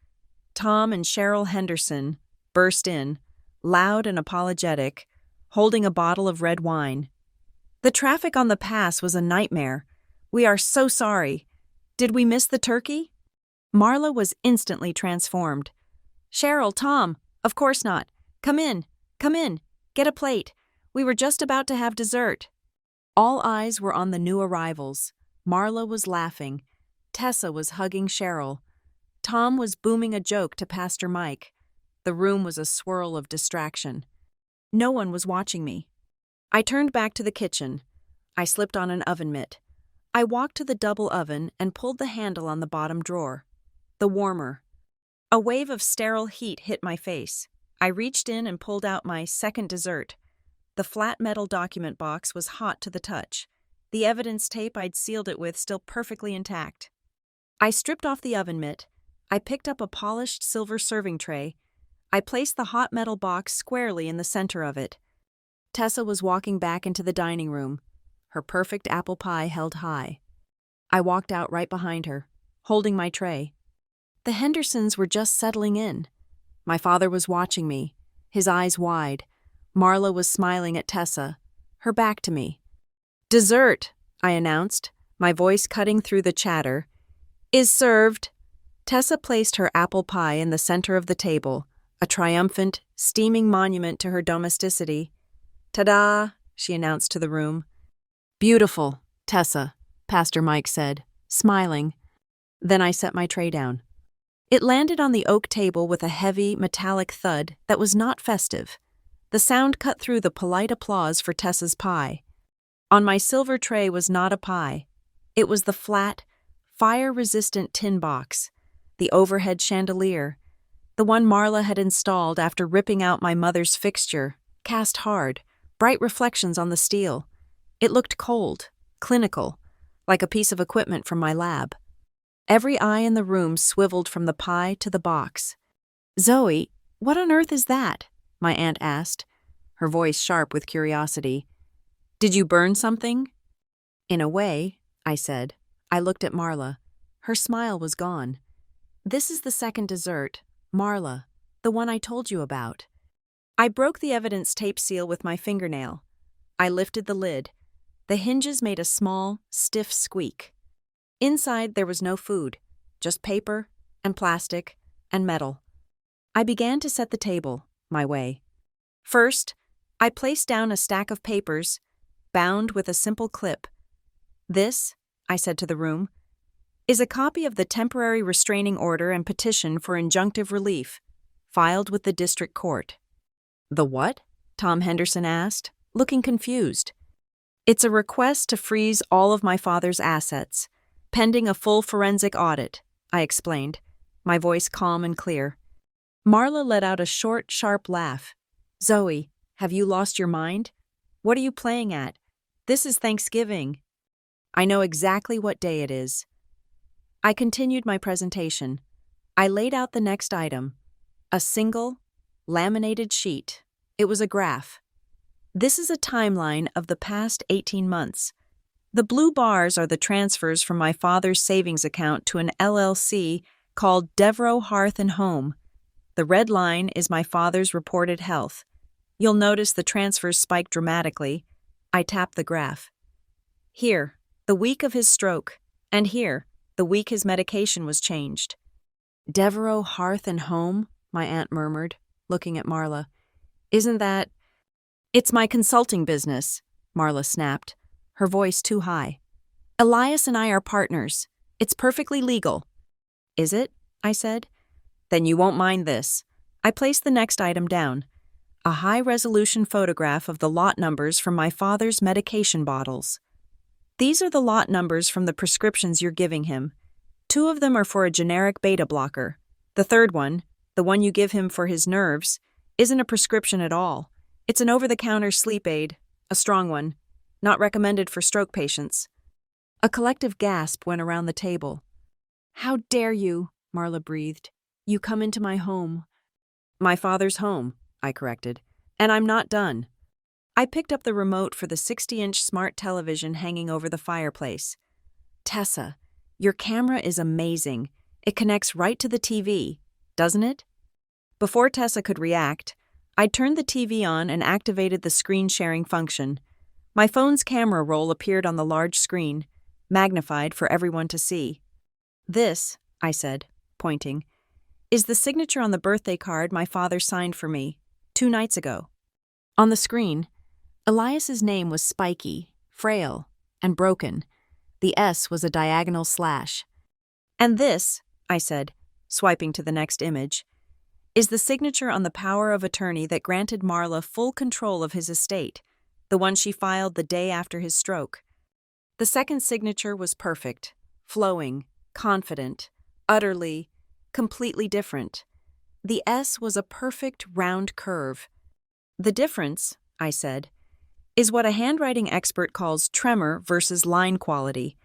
Tom and Cheryl Henderson, burst in, loud and apologetic, holding a bottle of red wine. "The traffic on the pass was a nightmare. We are so sorry. Did we miss the turkey?" Marla was instantly transformed. "Cheryl, Tom, of course not. Come in, get a plate. We were just about to have dessert." All eyes were on the new arrivals. Marla was laughing. Tessa was hugging Cheryl. Tom was booming a joke to Pastor Mike. The room was a swirl of distraction. No one was watching me. I turned back to the kitchen. I slipped on an oven mitt. I walked to the double oven and pulled the handle on the bottom drawer. The warmer. A wave of sterile heat hit my face. I reached in and pulled out my second dessert. The flat metal document box was hot to the touch. The evidence tape I'd sealed it with still perfectly intact. I stripped off the oven mitt. I picked up a polished silver serving tray. I placed the hot metal box squarely in the center of it. Tessa was walking back into the dining room, her perfect apple pie held high. I walked out right behind her, holding my tray. The Hendersons were just settling in. My father was watching me, his eyes wide. Marla was smiling at Tessa, her back to me. "Dessert," I announced, my voice cutting through the chatter, "is served." Tessa placed her apple pie in the center of the table, a triumphant, steaming monument to her domesticity. "Ta-da!" she announced to the room. "Beautiful, Tessa," Pastor Mike said, smiling. Then I set my tray down. It landed on the oak table with a heavy, metallic thud that was not festive. The sound cut through the polite applause for Tessa's pie. On my silver tray was not a pie. It was the flat, fire-resistant tin box, the overhead chandelier, the one Marla had installed after ripping out my mother's fixture, cast hard, bright reflections on the steel. It looked cold, clinical, like a piece of equipment from my lab. Every eye in the room swiveled from the pie to the box. "Zoe, what on earth is that?" my aunt asked, her voice sharp with curiosity. "Did you burn something?" "In a way," I said. I looked at Marla. Her smile was gone. "This is the second dessert, Marla, the one I told you about." I broke the evidence tape seal with my fingernail. I lifted the lid. The hinges made a small, stiff squeak. Inside there was no food, just paper and plastic and metal. I began to set the table, my way. First, I placed down a stack of papers, bound with a simple clip. "This," I said to the room, "is a copy of the temporary restraining order and petition for injunctive relief, filed with the district court." "The what?" Tom Henderson asked, looking confused. "It's a request to freeze all of my father's assets, pending a full forensic audit," I explained, my voice calm and clear. Marla let out a short, sharp laugh. "Zoe, have you lost your mind? What are you playing at? This is Thanksgiving." "I know exactly what day it is." I continued my presentation. I laid out the next item, a single, laminated sheet. It was a graph. This is a timeline of the past 18 months. The blue bars are the transfers from my father's savings account to an LLC called Devereaux Hearth and Home. The red line is my father's reported health. You'll notice the transfers spike dramatically. I tap the graph. Here, the week of his stroke, and here, the week his medication was changed. "Devereaux Hearth and Home," my aunt murmured, looking at Marla. "Isn't that—" "It's my consulting business," Marla snapped, her voice too high. "Elias and I are partners. It's perfectly legal." "Is it?" I said. "Then you won't mind this." I placed the next item down, a high-resolution photograph of the lot numbers from my father's medication bottles. "These are the lot numbers from the prescriptions you're giving him. 2 of them are for a generic beta blocker. The third one, the one you give him for his nerves, isn't a prescription at all. It's an over-the-counter sleep aid, a strong one, not recommended for stroke patients." A collective gasp went around the table. "How dare you," Marla breathed. "You come into my home." "My father's home," I corrected. "And I'm not done." I picked up the remote for the 60-inch smart television hanging over the fireplace. "Tessa, your camera is amazing. It connects right to the TV, doesn't it?" Before Tessa could react, I turned the TV on and activated the screen-sharing function. My phone's camera roll appeared on the large screen, magnified for everyone to see. "This," I said, pointing, "is the signature on the birthday card my father signed for me 2 nights ago." On the screen, Elias's name was spiky, frail, and broken. The S was a diagonal slash. "And this," I said, swiping to the next image, "is the signature on the power of attorney that granted Marla full control of his estate, the one she filed the day after his stroke." The second signature was perfect, flowing, confident, utterly, completely different. The S was a perfect round curve. "The difference," I said, "is what a handwriting expert calls tremor versus line quality.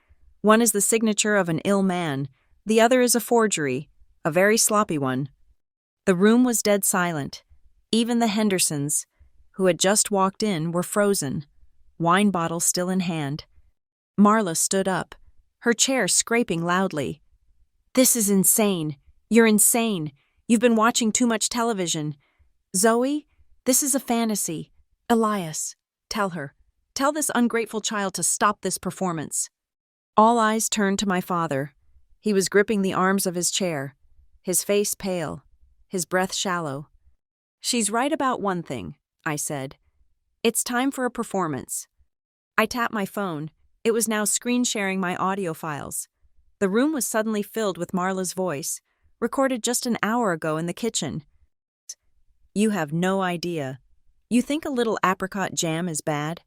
One is the signature of an ill man, the other is a forgery, a very sloppy one." The room was dead silent. Even the Hendersons, who had just walked in, were frozen, wine bottle still in hand. Marla stood up, her chair scraping loudly. "This is insane. You're insane. You've been watching too much television. Zoe, this is a fantasy. Elias, tell her. Tell this ungrateful child to stop this performance." All eyes turned to my father. He was gripping the arms of his chair, his face pale, his breath shallow. "She's right about one thing," I said. "It's time for a performance." I tapped my phone. It was now screen-sharing my audio files. The room was suddenly filled with Marla's voice, recorded just an hour ago in the kitchen. "You have no idea. You think a little apricot jam is bad?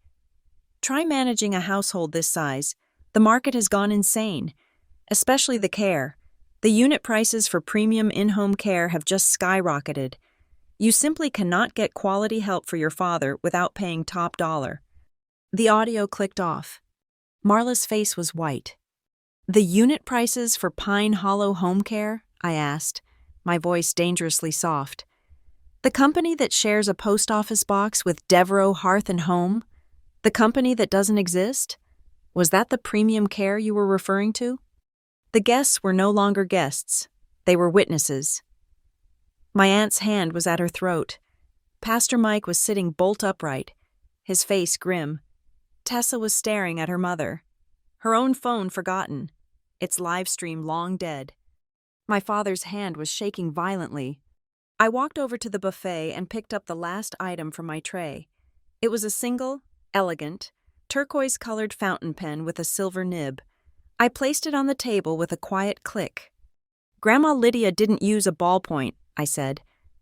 Try managing a household this size. The market has gone insane, especially the care. The unit prices for premium in-home care have just skyrocketed. You simply cannot get quality help for your father without paying top dollar." The audio clicked off. Marla's face was white. "The unit prices for Pine Hollow Home Care?" I asked, my voice dangerously soft. "The company that shares a post office box with Devereaux Hearth and Home? The company that doesn't exist? Was that the premium care you were referring to?" The guests were no longer guests. They were witnesses. My aunt's hand was at her throat. Pastor Mike was sitting bolt upright, his face grim. Tessa was staring at her mother. Her own phone forgotten, its live stream long dead. My father's hand was shaking violently. I walked over to the buffet and picked up the last item from my tray. It was a single, elegant, turquoise-colored fountain pen with a silver nib. I placed it on the table with a quiet click. "Grandma Lydia didn't use a ballpoint," I said,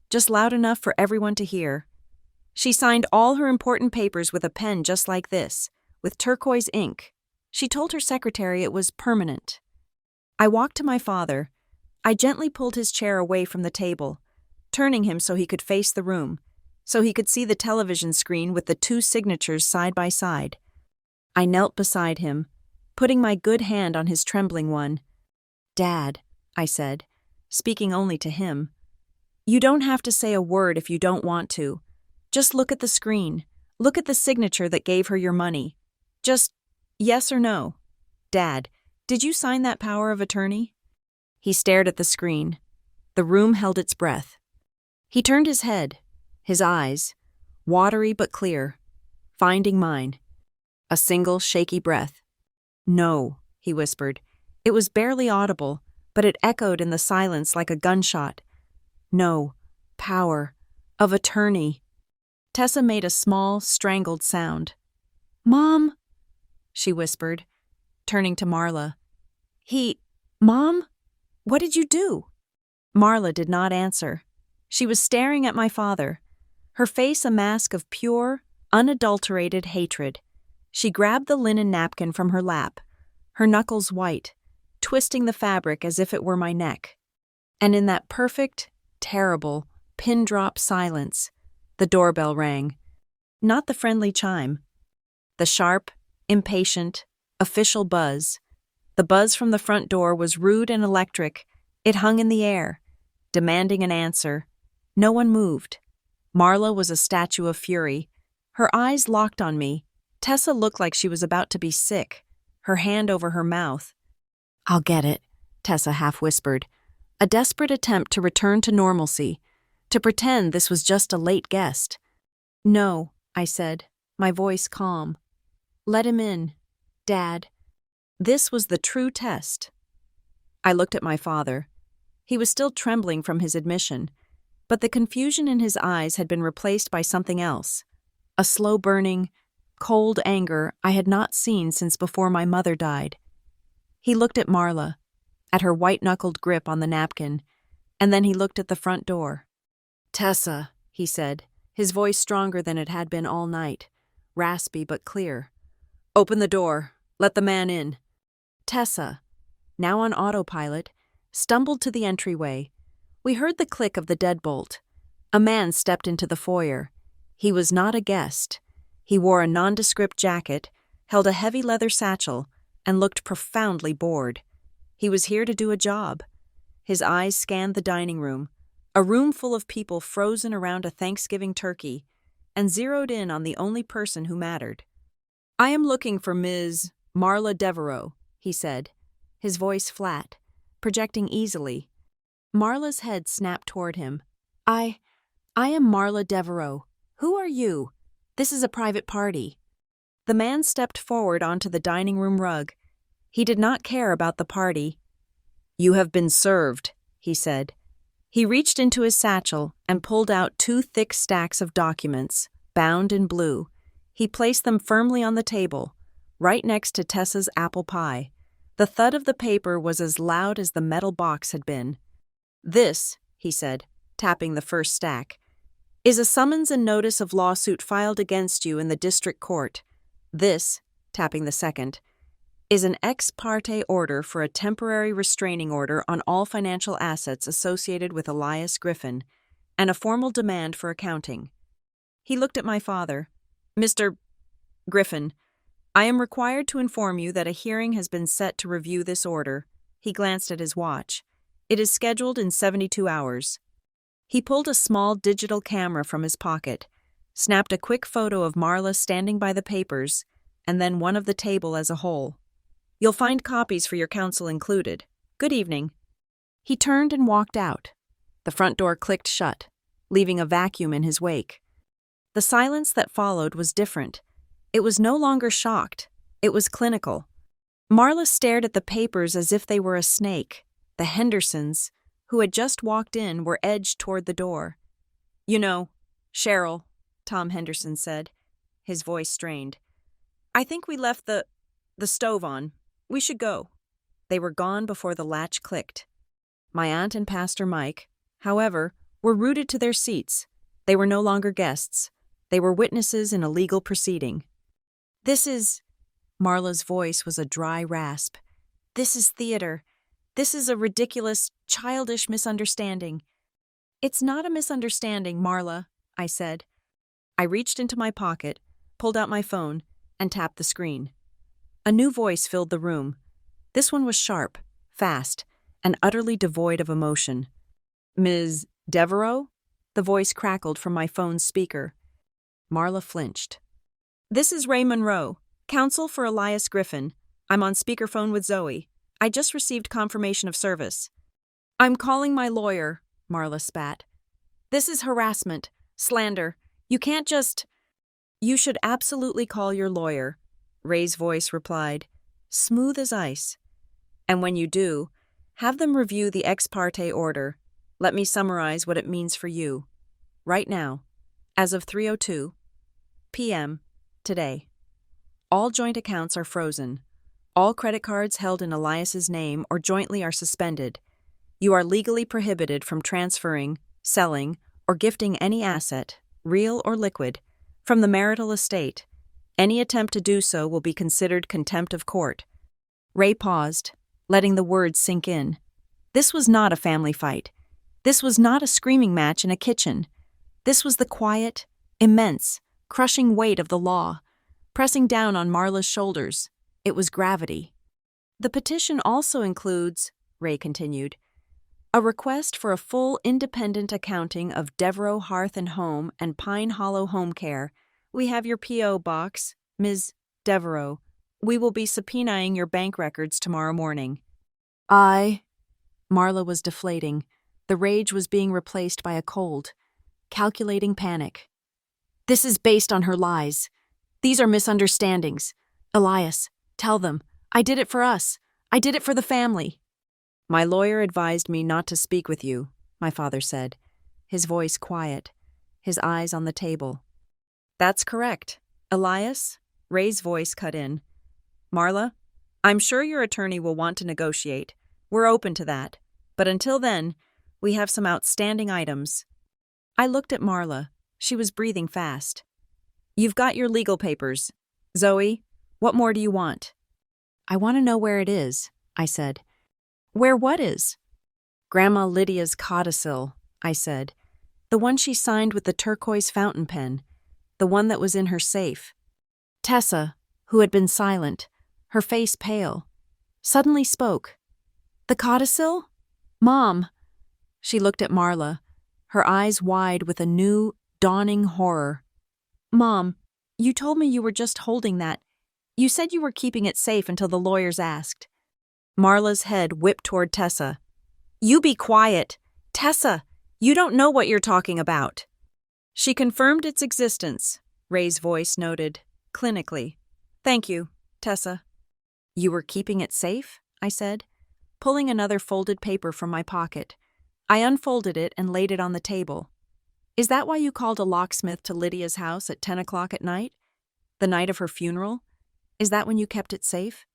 "just loud enough for everyone to hear. She signed all her important papers with a pen just like this, with turquoise ink. She told her secretary it was permanent." I walked to my father. I gently pulled his chair away from the table, turning him so he could face the room, so he could see the television screen with the two signatures side by side. I knelt beside him, putting my good hand on his trembling one. "Dad," I said, speaking only to him, "you don't have to say a word if you don't want to. Just look at the screen. Look at the signature that gave her your money. Just yes or no. Dad, did you sign that power of attorney?" He stared at the screen. The room held its breath. He turned his head, his eyes, watery but clear, finding mine. A single shaky breath. "No," he whispered. It was barely audible, but it echoed in the silence like a gunshot. "No, power of attorney." Tessa made a small, strangled sound. "Mom," she whispered, turning to Marla. Mom? What did you do?" Marla did not answer. She was staring at my father, her face a mask of pure, unadulterated hatred. She grabbed the linen napkin from her lap, her knuckles white, twisting the fabric as if it were my neck. And in that perfect, terrible, pin-drop silence, the doorbell rang. Not the friendly chime. The sharp, impatient, official buzz. The buzz from the front door was rude and electric. It hung in the air, demanding an answer. No one moved. Marla was a statue of fury. Her eyes locked on me. Tessa looked like she was about to be sick, her hand over her mouth. "I'll get it," Tessa half whispered, a desperate attempt to return to normalcy, to pretend this was just a late guest. "No," I said, my voice calm. "Let him in, Dad." This was the true test. I looked at my father. He was still trembling from his admission, but the confusion in his eyes had been replaced by something else, a slow-burning, cold anger I had not seen since before my mother died. He looked at Marla, at her white-knuckled grip on the napkin, and then he looked at the front door. "Tessa," he said, his voice stronger than it had been all night, raspy but clear. "Open the door. Let the man in." Tessa, now on autopilot, stumbled to the entryway. We heard the click of the deadbolt. A man stepped into the foyer. He was not a guest. He wore a nondescript jacket, held a heavy leather satchel, and looked profoundly bored. He was here to do a job. His eyes scanned the dining room, a room full of people frozen around a Thanksgiving turkey, and zeroed in on the only person who mattered. "I am looking for Ms. Marla Devereaux," he said, his voice flat, projecting easily. Marla's head snapped toward him. I am Marla Devereaux. Who are you? This is a private party." The man stepped forward onto the dining room rug. He did not care about the party. You have been served, he said. He reached into his satchel and pulled out 2 thick stacks of documents, bound in blue. He placed them firmly on the table, right next to Tessa's apple pie. The thud of the paper was as loud as the metal box had been. This, he said, tapping the first stack, is a summons and notice of lawsuit filed against you in the district court. This, tapping the second, is an ex parte order for a temporary restraining order on all financial assets associated with Elias Griffin, and a formal demand for accounting. He looked at my father. Mr. Griffin, I am required to inform you that a hearing has been set to review this order. He glanced at his watch. It is scheduled in 72 hours. He pulled a small digital camera from his pocket, snapped a quick photo of Marla standing by the papers, and then one of the table as a whole. You'll find copies for your counsel included. Good evening. He turned and walked out. The front door clicked shut, leaving a vacuum in his wake. The silence that followed was different. It was no longer shocked. It was clinical. Marla stared at the papers as if they were a snake. The Hendersons, who had just walked in, were edged toward the door. You know, Cheryl, Tom Henderson said, his voice strained. I think we left the stove on. We should go. They were gone before the latch clicked. My aunt and Pastor Mike, however, were rooted to their seats. They were no longer guests. They were witnesses in a legal proceeding. This is... Marla's voice was a dry rasp. This is theater. This is a ridiculous, childish misunderstanding. It's not a misunderstanding, Marla, I said. I reached into my pocket, pulled out my phone, and tapped the screen. A new voice filled the room. This one was sharp, fast, and utterly devoid of emotion. Ms. Devereaux? The voice crackled from my phone's speaker. Marla flinched. This is Ray Monroe, counsel for Elias Griffin. I'm on speakerphone with Zoe. I just received confirmation of service. I'm calling my lawyer, Marla spat. This is harassment, slander. You can't just... You should absolutely call your lawyer, Ray's voice replied, smooth as ice. And when you do, have them review the ex parte order. Let me summarize what it means for you. Right now, as of 3:02 p.m. today, all joint accounts are frozen. All credit cards held in Elias's name or jointly are suspended. You are legally prohibited from transferring, selling, or gifting any asset, real or liquid, from the marital estate. Any attempt to do so will be considered contempt of court. Ray paused, letting the words sink in. This was not a family fight. This was not a screaming match in a kitchen. This was the quiet, immense, crushing weight of the law, pressing down on Marla's shoulders. It was gravity. The petition also includes, Ray continued, a request for a full independent accounting of Devereaux Hearth and Home and Pine Hollow Home Care. We have your P.O. box, Ms. Devereaux. We will be subpoenaing your bank records tomorrow morning. Marla was deflating. The rage was being replaced by a cold, calculating panic. This is based on her lies. These are misunderstandings. Elias, tell them. I did it for us. I did it for the family. My lawyer advised me not to speak with you, my father said, his voice quiet, his eyes on the table. That's correct. Elias? Ray's voice cut in. Marla, I'm sure your attorney will want to negotiate. We're open to that. But until then, we have some outstanding items. I looked at Marla. She was breathing fast. You've got your legal papers. Zoe, what more do you want? I want to know where it is, I said. Where what is? Grandma Lydia's codicil, I said. The one she signed with the turquoise fountain pen. The one that was in her safe. Tessa, who had been silent, her face pale, suddenly spoke. The codicil? Mom. She looked at Marla, her eyes wide with a new, dawning horror. Mom, you told me you were just holding that. You said you were keeping it safe until the lawyers asked. Marla's head whipped toward Tessa. You be quiet. Tessa, you don't know what you're talking about. She confirmed its existence, Ray's voice noted, clinically. Thank you, Tessa. You were keeping it safe? I said. pulling another folded paper from my pocket. I unfolded it and laid it on the table. Is that why you called a locksmith to Lydia's house at 10 o'clock at night? The night of her funeral? Is that when you kept it safe?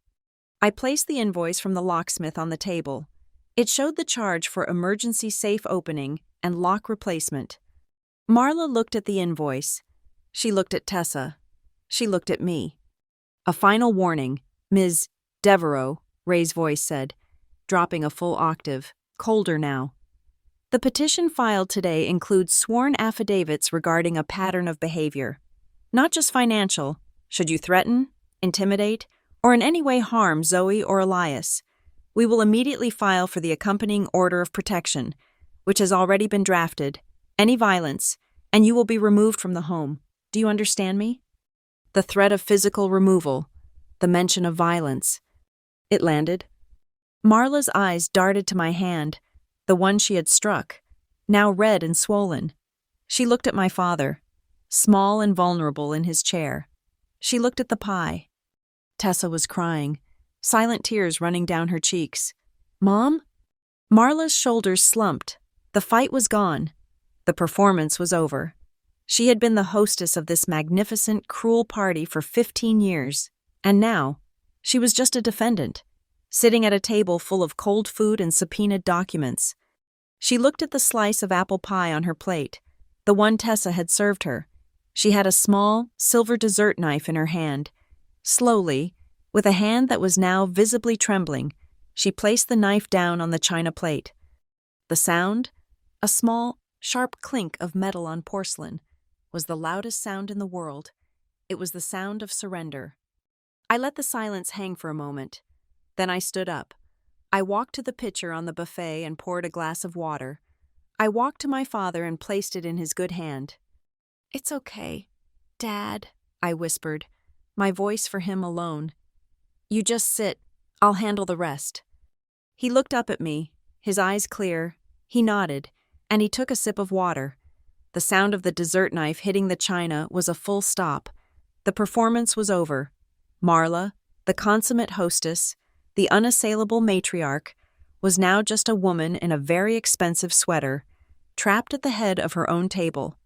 I placed the invoice from the locksmith on the table. It showed the charge for emergency safe opening and lock replacement. Marla looked at the invoice. She looked at Tessa. She looked at me. A final warning, Ms. Devereaux, Ray's voice said, dropping a full octave, colder now. The petition filed today includes sworn affidavits regarding a pattern of behavior. Not just financial, should you threaten, intimidate, or in any way harm Zoe or Elias. We will immediately file for the accompanying order of protection, which has already been drafted, any violence, and you will be removed from the home. Do you understand me? The threat of physical removal, the mention of violence. It landed. Marla's eyes darted to my hand, the one she had struck, now red and swollen. She looked at my father, small and vulnerable in his chair. She looked at the pie. Tessa was crying, silent tears running down her cheeks. Mom? Marla's shoulders slumped. The fight was gone. The performance was over. She had been the hostess of this magnificent, cruel party for 15 years, and now she was just a defendant, sitting at a table full of cold food and subpoenaed documents. She looked at the slice of apple pie on her plate, the one Tessa had served her. She had a small, silver dessert knife in her hand. Slowly, with a hand that was now visibly trembling, she placed the knife down on the china plate. The sound, a small, sharp clink of metal on porcelain, was the loudest sound in the world. It was the sound of surrender. I let the silence hang for a moment. Then I stood up. I walked to the pitcher on the buffet and poured a glass of water. I walked to my father and placed it in his good hand. It's okay, Dad, I whispered, my voice for him alone. You just sit. I'll handle the rest. He looked up at me, his eyes clear. He nodded, and he took a sip of water. The sound of the dessert knife hitting the china was a full stop. The performance was over. Marla, the consummate hostess, the unassailable matriarch, was now just a woman in a very expensive sweater, trapped at the head of her own table.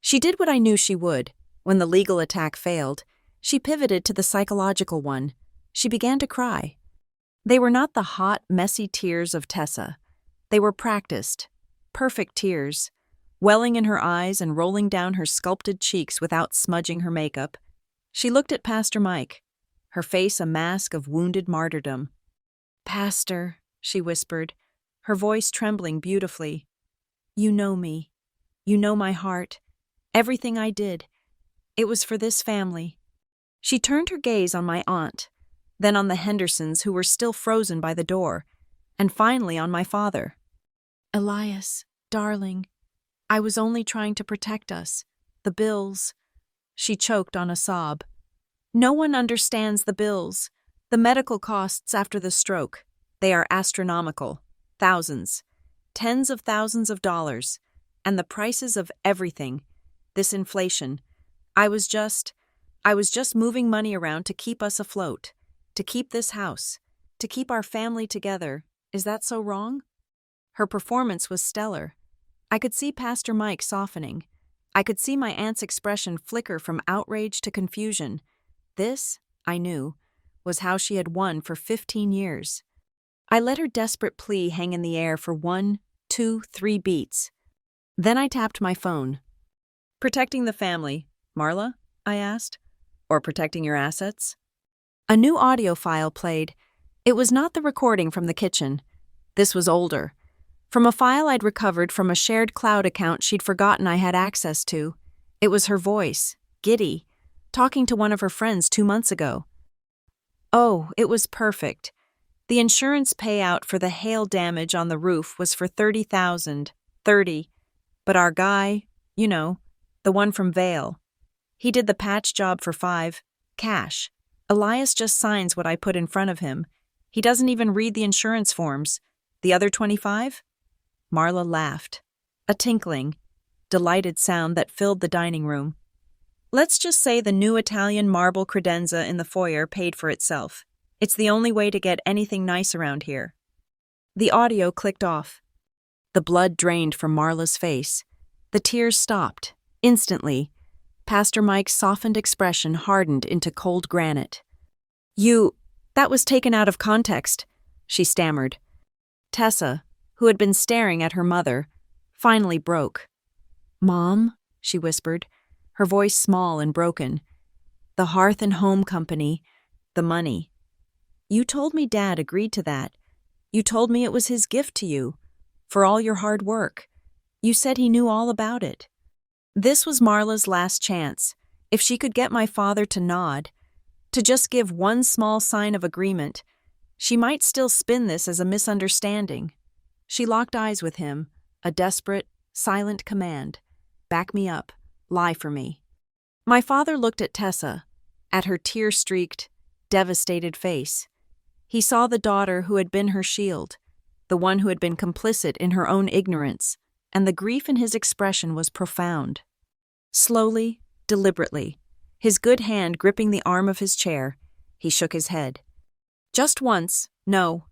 She did what I knew she would. When the legal attack failed, she pivoted to the psychological one. She began to cry. They were not the hot, messy tears of Tessa. They were practiced, perfect tears, welling in her eyes and rolling down her sculpted cheeks without smudging her makeup. She looked at Pastor Mike, her face a mask of wounded martyrdom. Pastor, she whispered, her voice trembling beautifully. You know me. You know my heart. Everything I did. It was for this family. She turned her gaze on my aunt, then on the Hendersons who were still frozen by the door, and finally on my father. Elias, darling, I was only trying to protect us. The bills. She choked on a sob. No one understands the bills. The medical costs after the stroke. They are astronomical. Thousands. Tens of thousands of dollars. And the prices of everything. This inflation. I was just moving money around to keep us afloat. To keep this house. To keep our family together. Is that so wrong? Her performance was stellar. I could see Pastor Mike softening. I could see my aunt's expression flicker from outrage to confusion. This, I knew, was how she had won for 15 years. I let her desperate plea hang in the air for 1, 2, 3 beats. Then I tapped my phone. Protecting the family, Marla? I asked. Or protecting your assets? A new audio file played. It was not the recording from the kitchen. This was older. From a file I'd recovered from a shared cloud account she'd forgotten I had access to. It was her voice, giddy, talking to one of her friends 2 months ago. Oh, it was perfect. The insurance payout for the hail damage on the roof was for $30,000. 30. But our guy, you know, the one from Vale, he did the patch job for 5, cash. Elias just signs what I put in front of him. He doesn't even read the insurance forms. The other 25? Marla laughed. A tinkling, delighted sound that filled the dining room. Let's just say the new Italian marble credenza in the foyer paid for itself. It's the only way to get anything nice around here. The audio clicked off. The blood drained from Marla's face. The tears stopped. Instantly, Pastor Mike's softened expression hardened into cold granite. That was taken out of context, she stammered. Tessa, who had been staring at her mother, finally broke. Mom, she whispered, her voice small and broken. The Hearth and Home Company, the money. You told me Dad agreed to that. You told me it was his gift to you, for all your hard work. You said he knew all about it. This was Marla's last chance. If she could get my father to nod, to just give one small sign of agreement, she might still spin this as a misunderstanding. She locked eyes with him, a desperate, silent command. Back me up. Lie for me. My father looked at Tessa, at her tear-streaked, devastated face. He saw the daughter who had been her shield, the one who had been complicit in her own ignorance, and the grief in his expression was profound. Slowly, deliberately, his good hand gripping the arm of his chair, he shook his head. Just once, no.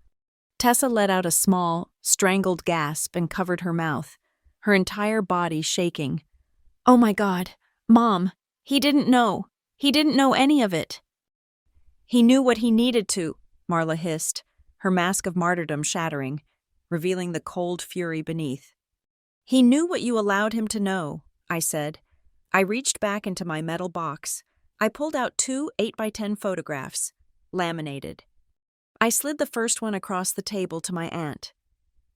Tessa let out a small, strangled gasp and covered her mouth, her entire body shaking. Oh my God, Mom, he didn't know. He didn't know any of it. He knew what he needed to, Marla hissed, her mask of martyrdom shattering, revealing the cold fury beneath. He knew what you allowed him to know, I said. I reached back into my metal box. I pulled out 2 8x10 photographs, laminated. I slid the first one across the table to my aunt.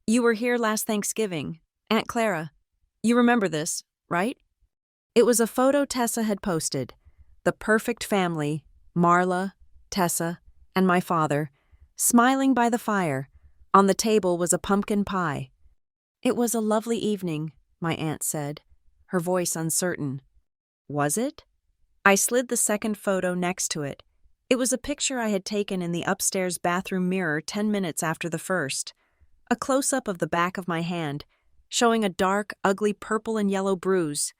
You were here last Thanksgiving, Aunt Clara. You remember this, right? It was a photo Tessa had posted. The perfect family, Marla, Tessa, and my father, smiling by the fire. On the table was a pumpkin pie. It was a lovely evening, my aunt said, her voice uncertain. Was it? I slid the second photo next to it. It was a picture I had taken in the upstairs bathroom mirror 10 minutes after the first. A close-up of the back of my hand, showing a dark, ugly purple and yellow bruise.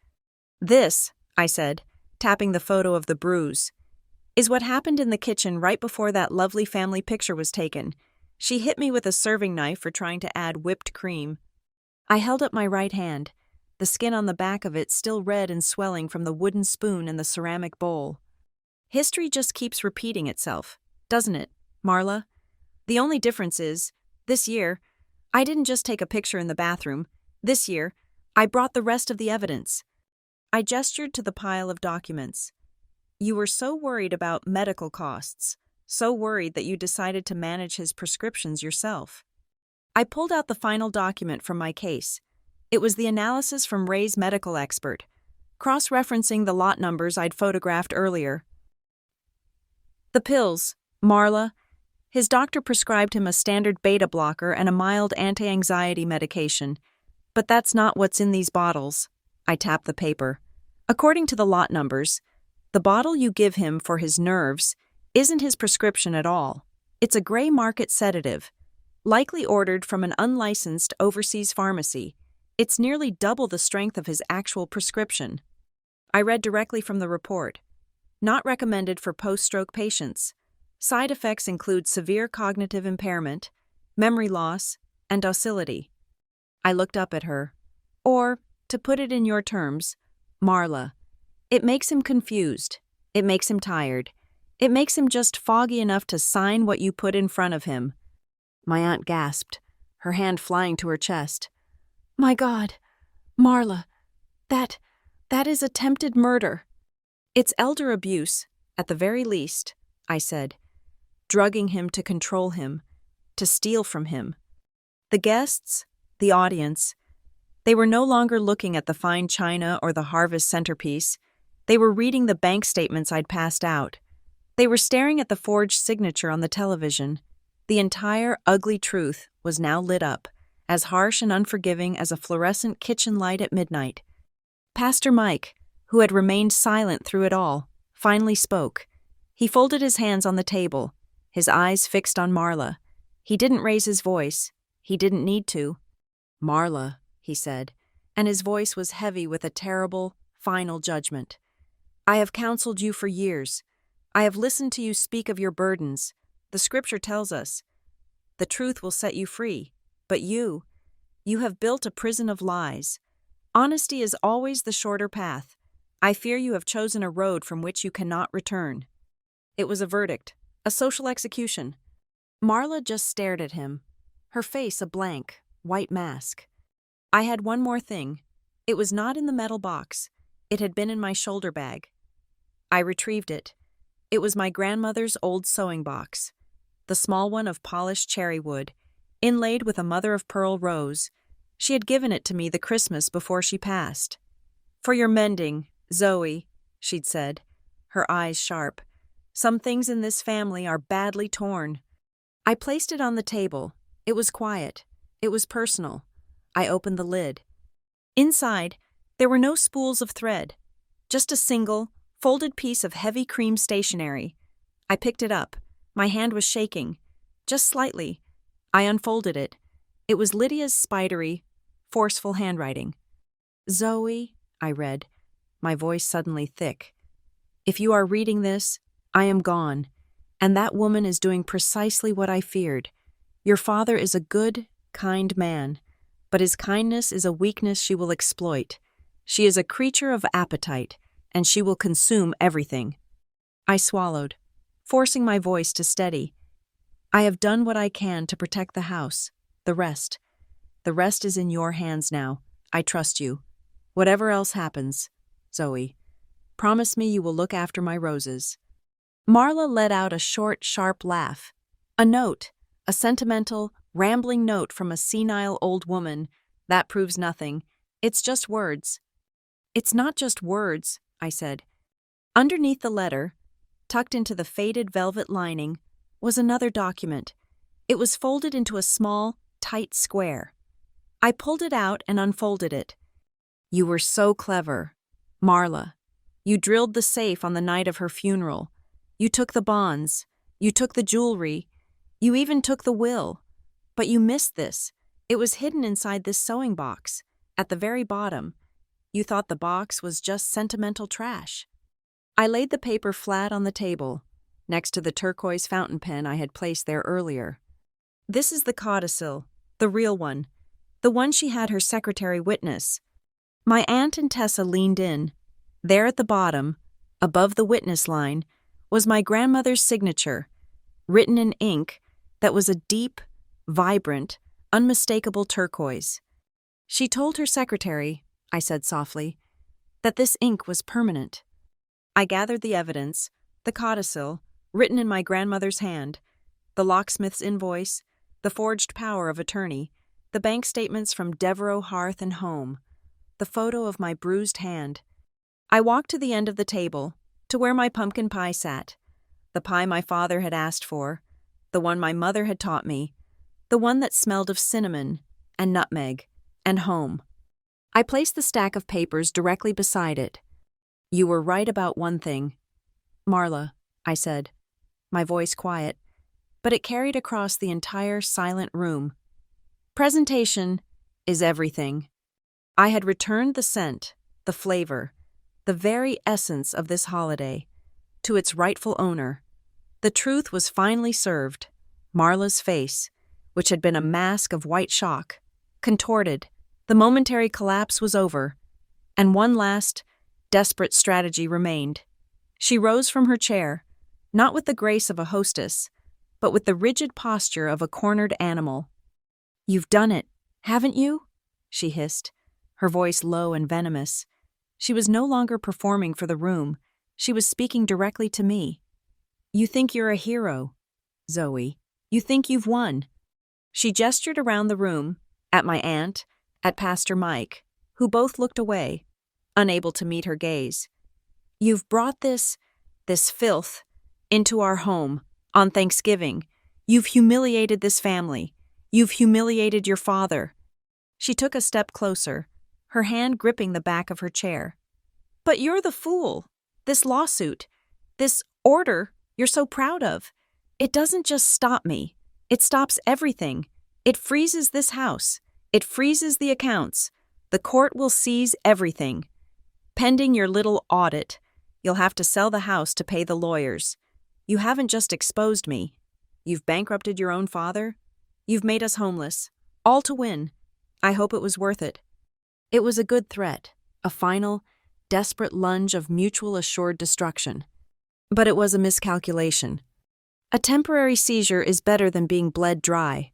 This, I said, tapping the photo of the bruise, is what happened in the kitchen right before that lovely family picture was taken. She hit me with a serving knife for trying to add whipped cream. I held up my right hand, the skin on the back of it still red and swelling from the wooden spoon in the ceramic bowl. History just keeps repeating itself, doesn't it, Marla? The only difference is, this year, I didn't just take a picture in the bathroom. This year, I brought the rest of the evidence. I gestured to the pile of documents. You were so worried about medical costs, so worried that you decided to manage his prescriptions yourself. I pulled out the final document from my case. It was the analysis from Ray's medical expert, cross-referencing the lot numbers I'd photographed earlier. The pills, Marla. His doctor prescribed him a standard beta blocker and a mild anti-anxiety medication. But that's not what's in these bottles. I tapped the paper. According to the lot numbers, the bottle you give him for his nerves isn't his prescription at all. It's a gray market sedative, likely ordered from an unlicensed overseas pharmacy. It's nearly double the strength of his actual prescription. I read directly from the report. Not recommended for post-stroke patients. Side effects include severe cognitive impairment, memory loss, and docility. I looked up at her. Or, to put it in your terms, Marla. It makes him confused. It makes him tired. It makes him just foggy enough to sign what you put in front of him. My aunt gasped, her hand flying to her chest. My God, Marla, that is attempted murder. It's elder abuse, at the very least, I said, drugging him to control him, to steal from him. The guests, the audience, they were no longer looking at the fine china or the harvest centerpiece. They were reading the bank statements I'd passed out. They were staring at the forged signature on the television. The entire ugly truth was now lit up, as harsh and unforgiving as a fluorescent kitchen light at midnight. Pastor Mike, who had remained silent through it all, finally spoke. He folded his hands on the table, his eyes fixed on Marla. He didn't raise his voice. He didn't need to. Marla, he said, and his voice was heavy with a terrible, final judgment. I have counseled you for years. I have listened to you speak of your burdens. The scripture tells us, The truth will set you free. But you have built a prison of lies. Honesty is always the shorter path. I fear you have chosen a road from which you cannot return." It was a verdict, a social execution. Marla just stared at him, her face a blank, white mask. I had one more thing. It was not in the metal box. It had been in my shoulder bag. I retrieved it. It was my grandmother's old sewing box, the small one of polished cherry wood, inlaid with a mother-of-pearl rose. She had given it to me the Christmas before she passed. "For your mending, Zoe," she'd said, her eyes sharp. "Some things in this family are badly torn." I placed it on the table. It was quiet. It was personal. I opened the lid. Inside, there were no spools of thread, just a single, folded piece of heavy cream stationery. I picked it up. My hand was shaking, just slightly. I unfolded it. It was Lydia's spidery, forceful handwriting. "Zoe," I read, my voice suddenly thick. "If you are reading this, I am gone, and that woman is doing precisely what I feared. Your father is a good, kind man, but his kindness is a weakness she will exploit. She is a creature of appetite, and she will consume everything." I swallowed, forcing my voice to steady. "I have done what I can to protect the house. The rest is in your hands now. I trust you. Whatever else happens, Zoe, promise me you will look after my roses." Marla let out a short, sharp laugh. A note, a sentimental, rambling note from a senile old woman. That proves nothing. It's just words. "It's not just words," I said. Underneath the letter, tucked into the faded velvet lining, was another document. It was folded into a small, tight square. I pulled it out and unfolded it. "You were so clever, Marla. You drilled the safe on the night of her funeral. You took the bonds. You took the jewelry. You even took the will. But you missed this. It was hidden inside this sewing box, at the very bottom. You thought the box was just sentimental trash." I laid the paper flat on the table, next to the turquoise fountain pen I had placed there earlier. "This is the codicil, the real one, the one she had her secretary witness." My aunt and Tessa leaned in. There at the bottom, above the witness line, was my grandmother's signature, written in ink that was a deep, vibrant, unmistakable turquoise. "She told her secretary," I said softly, "that this ink was permanent." I gathered the evidence, the codicil, written in my grandmother's hand, the locksmith's invoice, the forged power of attorney, the bank statements from Devereux Hearth and Home, the photo of my bruised hand. I walked to the end of the table, to where my pumpkin pie sat, the pie my father had asked for, the one my mother had taught me, the one that smelled of cinnamon and nutmeg and home. I placed the stack of papers directly beside it. "You were right about one thing, Marla," I said, my voice quiet, but it carried across the entire silent room. "Presentation is everything." I had returned the scent, the flavor, the very essence of this holiday, to its rightful owner. The truth was finally served. Marla's face, which had been a mask of white shock, contorted. The momentary collapse was over, and one last, desperate strategy remained. She rose from her chair, not with the grace of a hostess, but with the rigid posture of a cornered animal. "You've done it, haven't you?" she hissed, her voice low and venomous. She was no longer performing for the room. She was speaking directly to me. "You think you're a hero, Zoe. You think you've won." She gestured around the room, at my aunt, at Pastor Mike, who both looked away, unable to meet her gaze. "You've brought this filth, into our home, on Thanksgiving. You've humiliated this family. You've humiliated your father." She took a step closer, her hand gripping the back of her chair. "But you're the fool. This lawsuit, this order you're so proud of, it doesn't just stop me. It stops everything. It freezes this house. It freezes the accounts. The court will seize everything. Pending your little audit, you'll have to sell the house to pay the lawyers. You haven't just exposed me. You've bankrupted your own father. You've made us homeless. All to win. I hope it was worth it." It was a good threat, a final, desperate lunge of mutual assured destruction. But it was a miscalculation. A temporary seizure is better than being bled dry.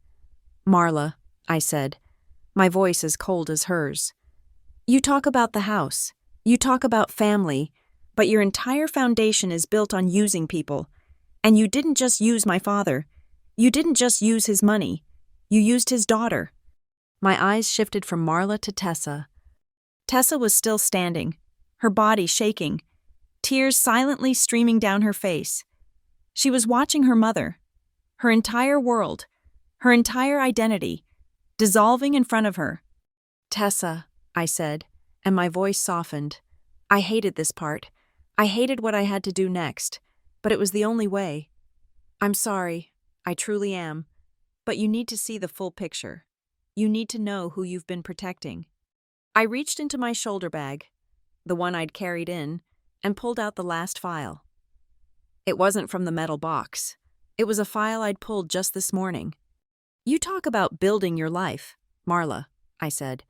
"Marla," I said, my voice as cold as hers. "You talk about the house. You talk about family, but your entire foundation is built on using people. And you didn't just use my father. You didn't just use his money. You used his daughter." My eyes shifted from Marla to Tessa. Tessa was still standing, her body shaking, tears silently streaming down her face. She was watching her mother, her entire world, her entire identity, dissolving in front of her. "Tessa," I said, and my voice softened. I hated this part. I hated what I had to do next, but it was the only way. "I'm sorry, I truly am, but you need to see the full picture. You need to know who you've been protecting." I reached into my shoulder bag, the one I'd carried in, and pulled out the last file. It wasn't from the metal box. It was a file I'd pulled just this morning. "You talk about building your life, Marla," I said,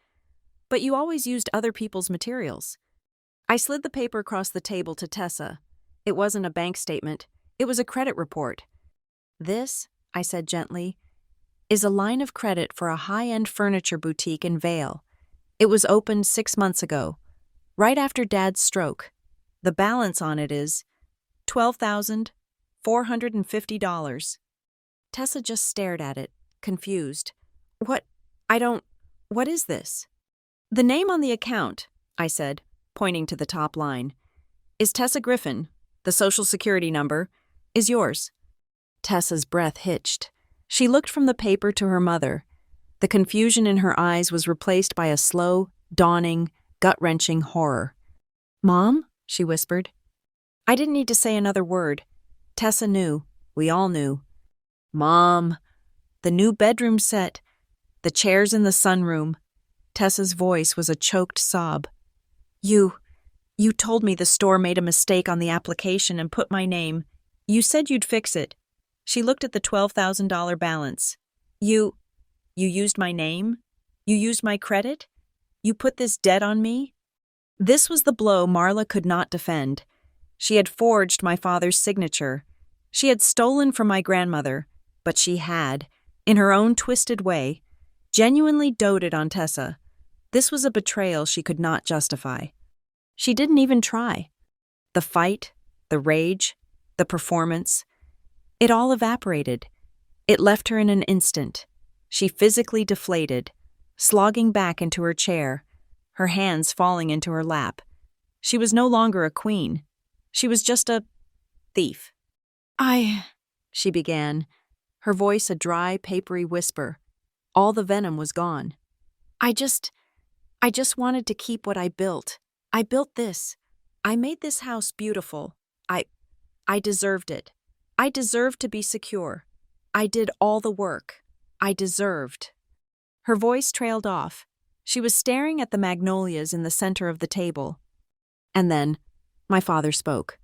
"but you always used other people's materials." I slid the paper across the table to Tessa. It wasn't a bank statement. It was a credit report. "This," I said gently, "is a line of credit for a high-end furniture boutique in Vale. It was opened 6 months ago, right after Dad's stroke. The balance on it is $12,450. Tessa just stared at it, confused. What is this?" "The name on the account," I said, pointing to the top line, "is Tessa Griffin. The Social Security number is yours." Tessa's breath hitched. She looked from the paper to her mother. The confusion in her eyes was replaced by a slow, dawning, gut-wrenching horror. "Mom?" she whispered. I didn't need to say another word. Tessa knew. We all knew. "Mom." The new bedroom set. The chairs in the sunroom. Tessa's voice was a choked sob. You told me the store made a mistake on the application and put my name. You said you'd fix it." She looked at the $12,000 balance. You used my name? You used my credit? You put this debt on me?" This was the blow Marla could not defend. She had forged my father's signature. She had stolen from my grandmother, but she had, in her own twisted way, genuinely doted on Tessa. This was a betrayal she could not justify. She didn't even try. The fight, the rage, the performance, it all evaporated. It left her in an instant. She physically deflated, slogging back into her chair, her hands falling into her lap. She was no longer a queen. She was just a thief. She began, her voice a dry, papery whisper. All the venom was gone. I just wanted to keep what I built. I built this. I made this house beautiful. I deserved it. I deserved to be secure. I did all the work. I deserved." Her voice trailed off. She was staring at the magnolias in the center of the table. And then, my father spoke.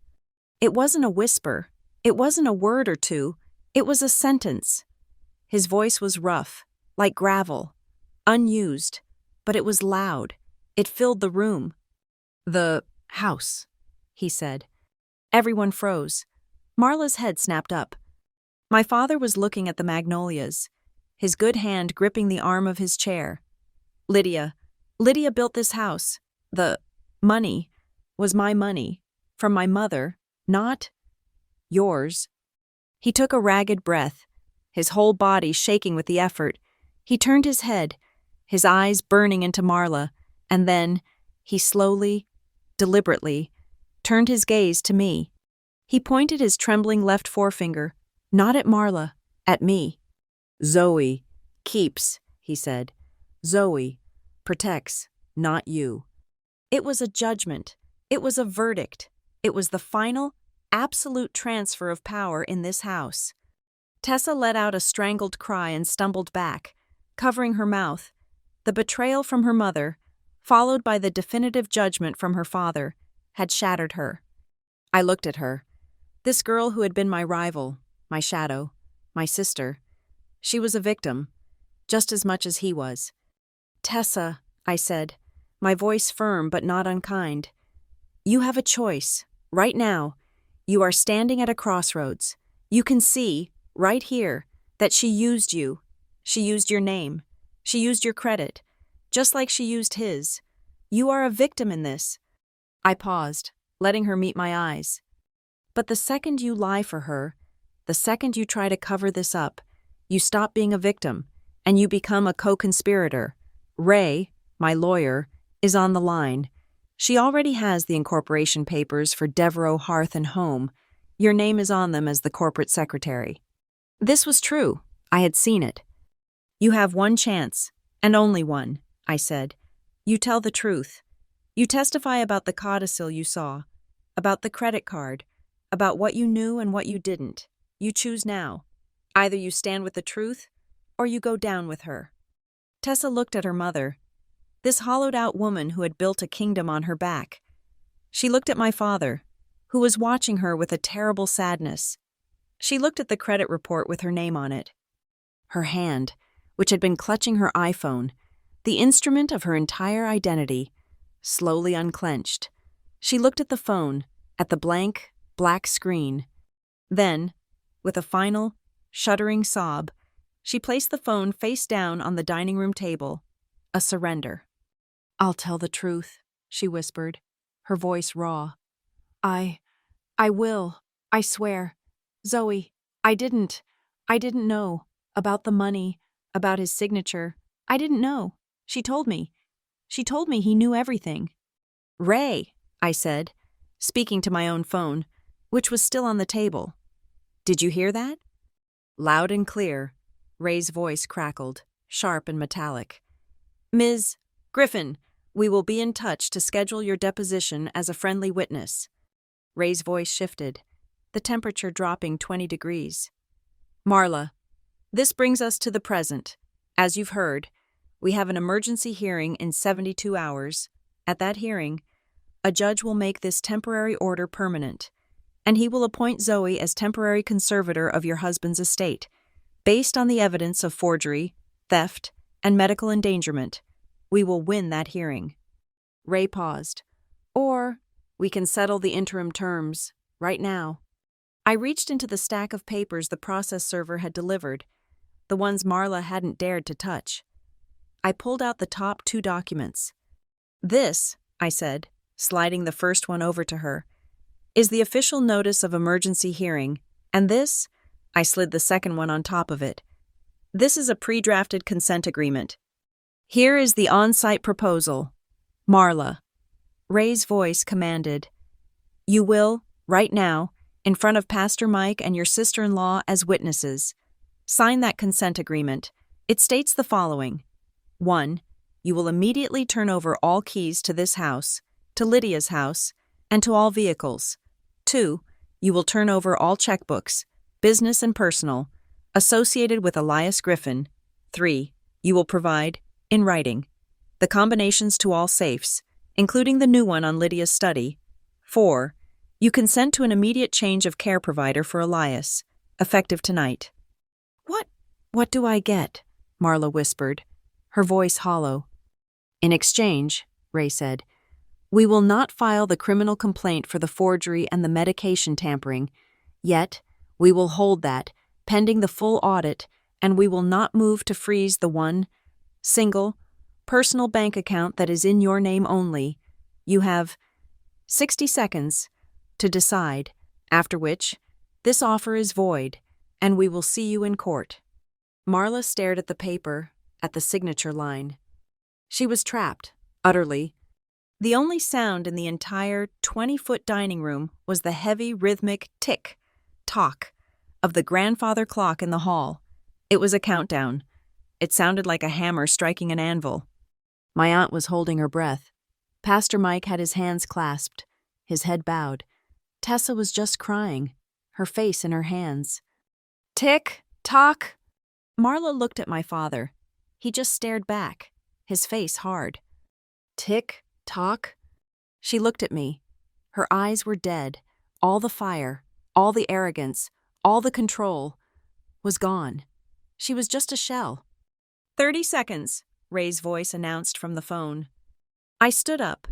It wasn't a whisper. It wasn't a word or two. It was a sentence. His voice was rough, like gravel, unused, but it was loud. It filled the room. "The house," he said. Everyone froze. Marla's head snapped up. My father was looking at the magnolias, his good hand gripping the arm of his chair. Lydia built this house. The money was my money, from my mother, not yours." He took a ragged breath, his whole body shaking with the effort. He turned his head, his eyes burning into Marla, and then he slowly, deliberately, turned his gaze to me. He pointed his trembling left forefinger, not at Marla, at me. "Zoe keeps," he said. "Zoe protects, not you." It was a judgment. It was a verdict. It was the final, absolute transfer of power in this house. Tessa let out a strangled cry and stumbled back, covering her mouth. The betrayal from her mother, followed by the definitive judgment from her father, had shattered her. I looked at her. This girl who had been my rival, my shadow, my sister. She was a victim, just as much as he was. Tessa, I said, my voice firm but not unkind. You have a choice. Right now, you are standing at a crossroads. You can see, right here, that she used you. She used your name. She used your credit, just like she used his. You are a victim in this. I paused, letting her meet my eyes. But the second you lie for her, the second you try to cover this up, you stop being a victim, and you become a co-conspirator. Ray, my lawyer, is on the line. She already has the incorporation papers for Devereaux Hearth and Home. Your name is on them as the corporate secretary. This was true. I had seen it. You have one chance, and only one, I said. You tell the truth. You testify about the codicil you saw, about the credit card, about what you knew and what you didn't. You choose now. Either you stand with the truth, or you go down with her. Tessa looked at her mother, this hollowed-out woman who had built a kingdom on her back. She looked at my father, who was watching her with a terrible sadness. She looked at the credit report with her name on it. Her hand, which had been clutching her iPhone, the instrument of her entire identity, slowly unclenched. She looked at the phone, at the blank, black screen. Then, with a final, shuddering sob, she placed the phone face down on the dining room table, a surrender. "I'll tell the truth," she whispered, her voice raw. I will, I swear. Zoe, I didn't know. About the money, about his signature. I didn't know. She told me. She told me he knew everything." "Ray," I said, speaking to my own phone, which was still on the table. "Did you hear that?" Loud and clear, Ray's voice crackled, sharp and metallic. "Ms. Griffin, we will be in touch to schedule your deposition as a friendly witness." Ray's voice shifted, the temperature dropping 20 degrees. "Marla, this brings us to the present. As you've heard, we have an emergency hearing in 72 hours. At that hearing, a judge will make this temporary order permanent, and he will appoint Zoe as temporary conservator of your husband's estate, based on the evidence of forgery, theft, and medical endangerment. We will win that hearing." Ray paused. "Or we can settle the interim terms, right now." I reached into the stack of papers the process server had delivered, the ones Marla hadn't dared to touch. I pulled out the top 2 documents. "This," I said, sliding the first one over to her, "is the official notice of emergency hearing, and this," I slid the second one on top of it, "this is a pre-drafted consent agreement. Here is the on-site proposal. Marla." Ray's voice commanded, "You will, right now, in front of Pastor Mike and your sister-in-law as witnesses, sign that consent agreement. It states the following. 1. You will immediately turn over all keys to this house, to Lydia's house, and to all vehicles. 2. You will turn over all checkbooks, business and personal, associated with Elias Griffin. 3. You will provide, in writing, the combinations to all safes, including the new one on Lydia's study. 4. You consent to an immediate change of care provider for Elias, effective tonight." What do I get?" Marla whispered, her voice hollow. "In exchange," Ray said, "we will not file the criminal complaint for the forgery and the medication tampering. Yet, we will hold that, pending the full audit, and we will not move to freeze the one, single, personal bank account that is in your name only. You have 60 seconds to decide, after which, this offer is void, and we will see you in court." Marla stared at the paper, at the signature line. She was trapped, utterly. The only sound in the entire 20-foot dining room was the heavy, rhythmic tick-tock of the grandfather clock in the hall. It was a countdown. It sounded like a hammer striking an anvil. My aunt was holding her breath. Pastor Mike had his hands clasped, his head bowed. Tessa was just crying, her face in her hands. Tick-tock! Marla looked at my father. He just stared back, his face hard. Tick-tock? She looked at me. Her eyes were dead. All the fire, all the arrogance, all the control was gone. She was just a shell. 30 seconds, Ray's voice announced from the phone. I stood up.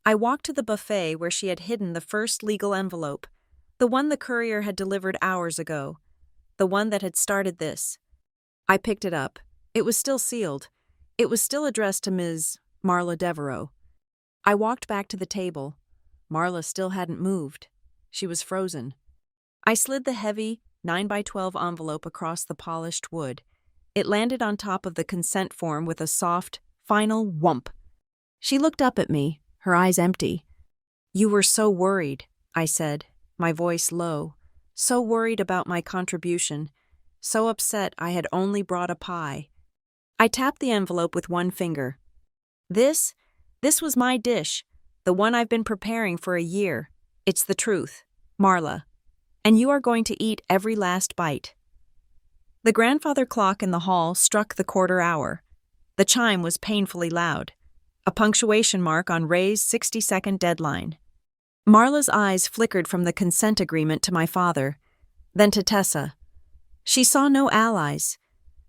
I walked to the buffet where she had hidden the first legal envelope, the one the courier had delivered hours ago, the one that had started this. I picked it up. It was still sealed. It was still addressed to Ms. Marla Devereaux. I walked back to the table. Marla still hadn't moved. She was frozen. I slid the heavy 9x12 envelope across the polished wood. It landed on top of the consent form with a soft, final whump. She looked up at me, her eyes empty. "You were so worried," I said, my voice low. "So worried about my contribution. So upset I had only brought a pie." I tapped the envelope with one finger. This was my dish, the one I've been preparing for a year. It's the truth, Marla. And you are going to eat every last bite. The grandfather clock in the hall struck the quarter hour. The chime was painfully loud, a punctuation mark on Ray's 60-second deadline. Marla's eyes flickered from the consent agreement to my father, then to Tessa. She saw no allies.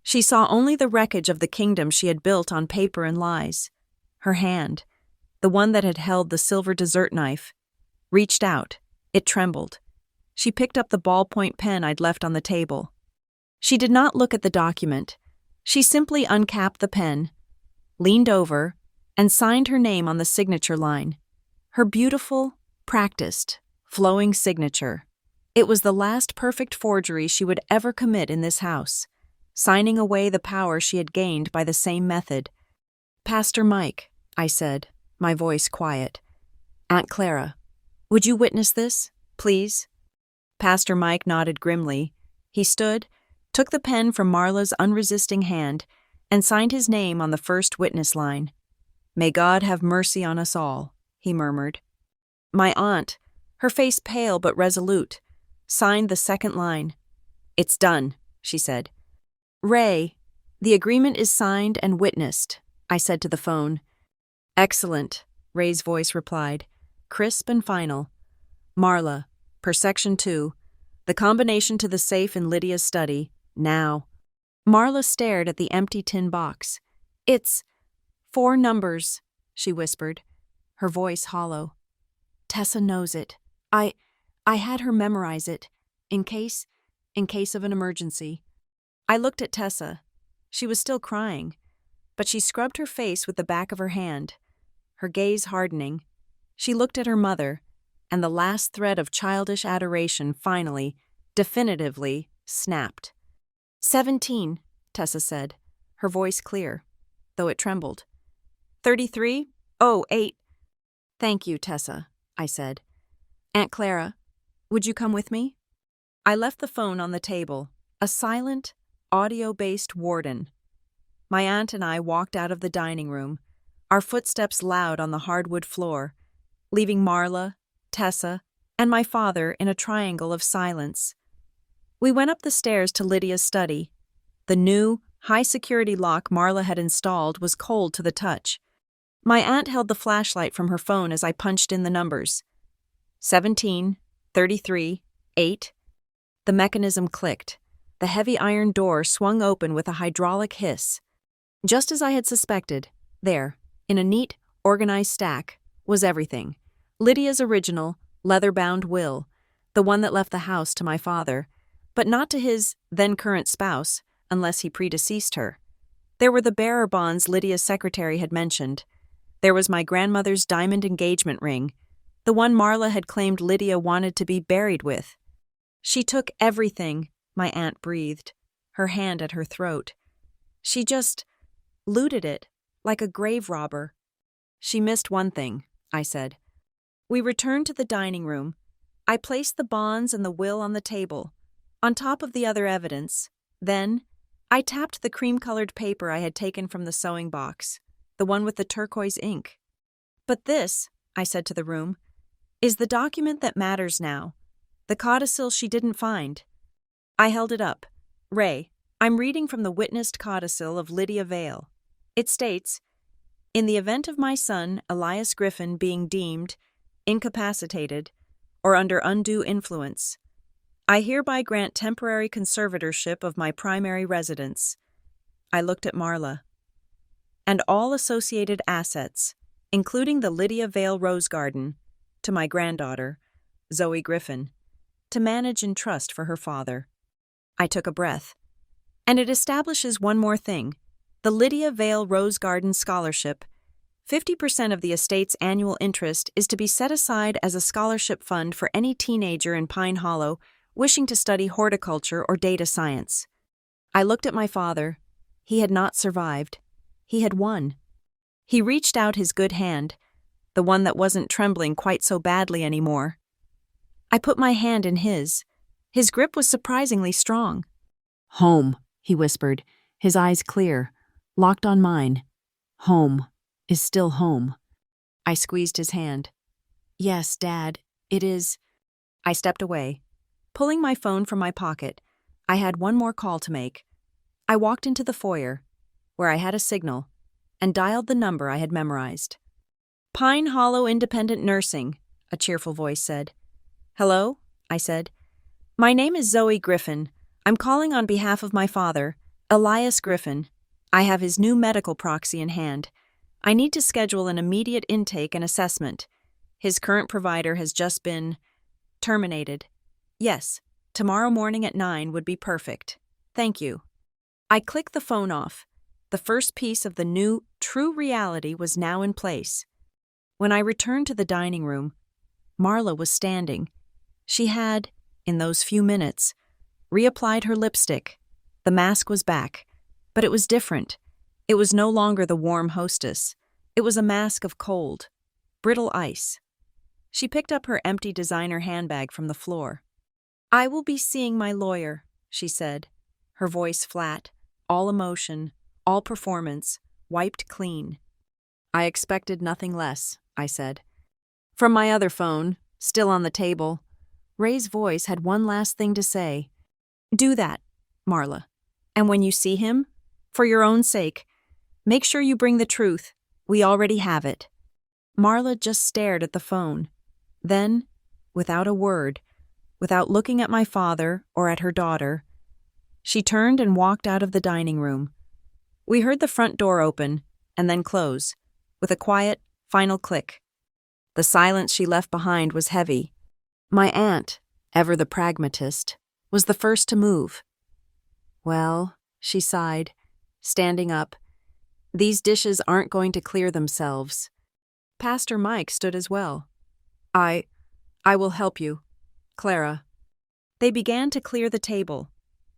She saw only the wreckage of the kingdom she had built on paper and lies. Her hand, the one that had held the silver dessert knife, reached out. It trembled. She picked up the ballpoint pen I'd left on the table. She did not look at the document. She simply uncapped the pen, leaned over, and signed her name on the signature line. Her beautiful, practiced, flowing signature. It was the last perfect forgery she would ever commit in this house, signing away the power she had gained by the same method. "Pastor Mike," I said, my voice quiet. "Aunt Clara, would you witness this, please?" Pastor Mike nodded grimly. He stood, took the pen from Marla's unresisting hand, and signed his name on the first witness line. "May God have mercy on us all," he murmured. My aunt, her face pale but resolute, signed the second line. "It's done," she said. "Ray, the agreement is signed and witnessed," I said to the phone. "Excellent," Ray's voice replied, crisp and final. "Marla, per Section 2, the combination to the safe in Lydia's study, now." Marla stared at the empty tin box. "It's 4 numbers," she whispered, her voice hollow. "Tessa knows it. I had her memorize it, in case of an emergency." I looked at Tessa. She was still crying, but she scrubbed her face with the back of her hand. Her gaze hardening, she looked at her mother, and the last thread of childish adoration finally, definitively, snapped. 17, Tessa said, her voice clear, though it trembled. 33? Oh, 8. "Thank you, Tessa," I said. "Aunt Clara, would you come with me?" I left the phone on the table, a silent, audio-based warden. My aunt and I walked out of the dining room, our footsteps loud on the hardwood floor, leaving Marla, Tessa, and my father in a triangle of silence. We went up the stairs to Lydia's study. The new, high-security lock Marla had installed was cold to the touch. My aunt held the flashlight from her phone as I punched in the numbers. 17, 33, 8. The mechanism clicked. The heavy iron door swung open with a hydraulic hiss. Just as I had suspected, there, in a neat, organized stack, was everything. Lydia's original, leather-bound will, the one that left the house to my father, but not to his then-current spouse, unless he predeceased her. There were the bearer bonds Lydia's secretary had mentioned. There was my grandmother's diamond engagement ring, the one Marla had claimed Lydia wanted to be buried with. "She took everything," my aunt breathed, her hand at her throat. "She just looted it, like a grave robber." "She missed one thing," I said. We returned to the dining room. I placed the bonds and the will on the table, on top of the other evidence. Then, I tapped the cream-colored paper I had taken from the sewing box, the one with the turquoise ink. "But this," I said to the room, "is the document that matters now, the codicil she didn't find." I held it up. "Ray, I'm reading from the witnessed codicil of Lydia Vale. It states, 'In the event of my son, Elias Griffin, being deemed incapacitated or under undue influence, I hereby grant temporary conservatorship of my primary residence. I looked at Marla. And all associated assets, including the Lydia Vale Rose Garden, to my granddaughter, Zoe Griffin, to manage in trust for her father. I took a breath. And it establishes one more thing. The Lydia Vale Rose Garden Scholarship. 50% of the estate's annual interest is to be set aside as a scholarship fund for any teenager in Pine Hollow wishing to study horticulture or data science. I looked at my father. He had not survived. He had won. He reached out his good hand, the one that wasn't trembling quite so badly anymore. I put my hand in his. His grip was surprisingly strong. "Home," he whispered, his eyes clear, locked on mine. "Home is still home." I squeezed his hand. "Yes, Dad, it is." I stepped away. Pulling my phone from my pocket, I had one more call to make. I walked into the foyer, where I had a signal, and dialed the number I had memorized. "Pine Hollow Independent Nursing," a cheerful voice said. "Hello?" I said. "My name is Zoe Griffin. I'm calling on behalf of my father, Elias Griffin. I have his new medical proxy in hand. I need to schedule an immediate intake and assessment. His current provider has just been terminated. Yes, tomorrow morning at 9 would be perfect. Thank you." I clicked the phone off. The first piece of the new, true reality was now in place. When I returned to the dining room, Marla was standing. She had, in those few minutes, reapplied her lipstick. The mask was back, but it was different. It was no longer the warm hostess. It was a mask of cold, brittle ice. She picked up her empty designer handbag from the floor. "I will be seeing my lawyer," she said, her voice flat, all emotion, all performance, wiped clean. "I expected nothing less," I said. From my other phone, still on the table, Ray's voice had one last thing to say. "Do that, Marla. And when you see him, for your own sake, make sure you bring the truth. We already have it." Marla just stared at the phone. Then, without a word, without looking at my father or at her daughter, she turned and walked out of the dining room. We heard the front door open and then close, with a quiet, final click. The silence she left behind was heavy. My aunt, ever the pragmatist, was the first to move. "Well," she sighed, standing up, "these dishes aren't going to clear themselves." Pastor Mike stood as well. I will help you, Clara." They began to clear the table,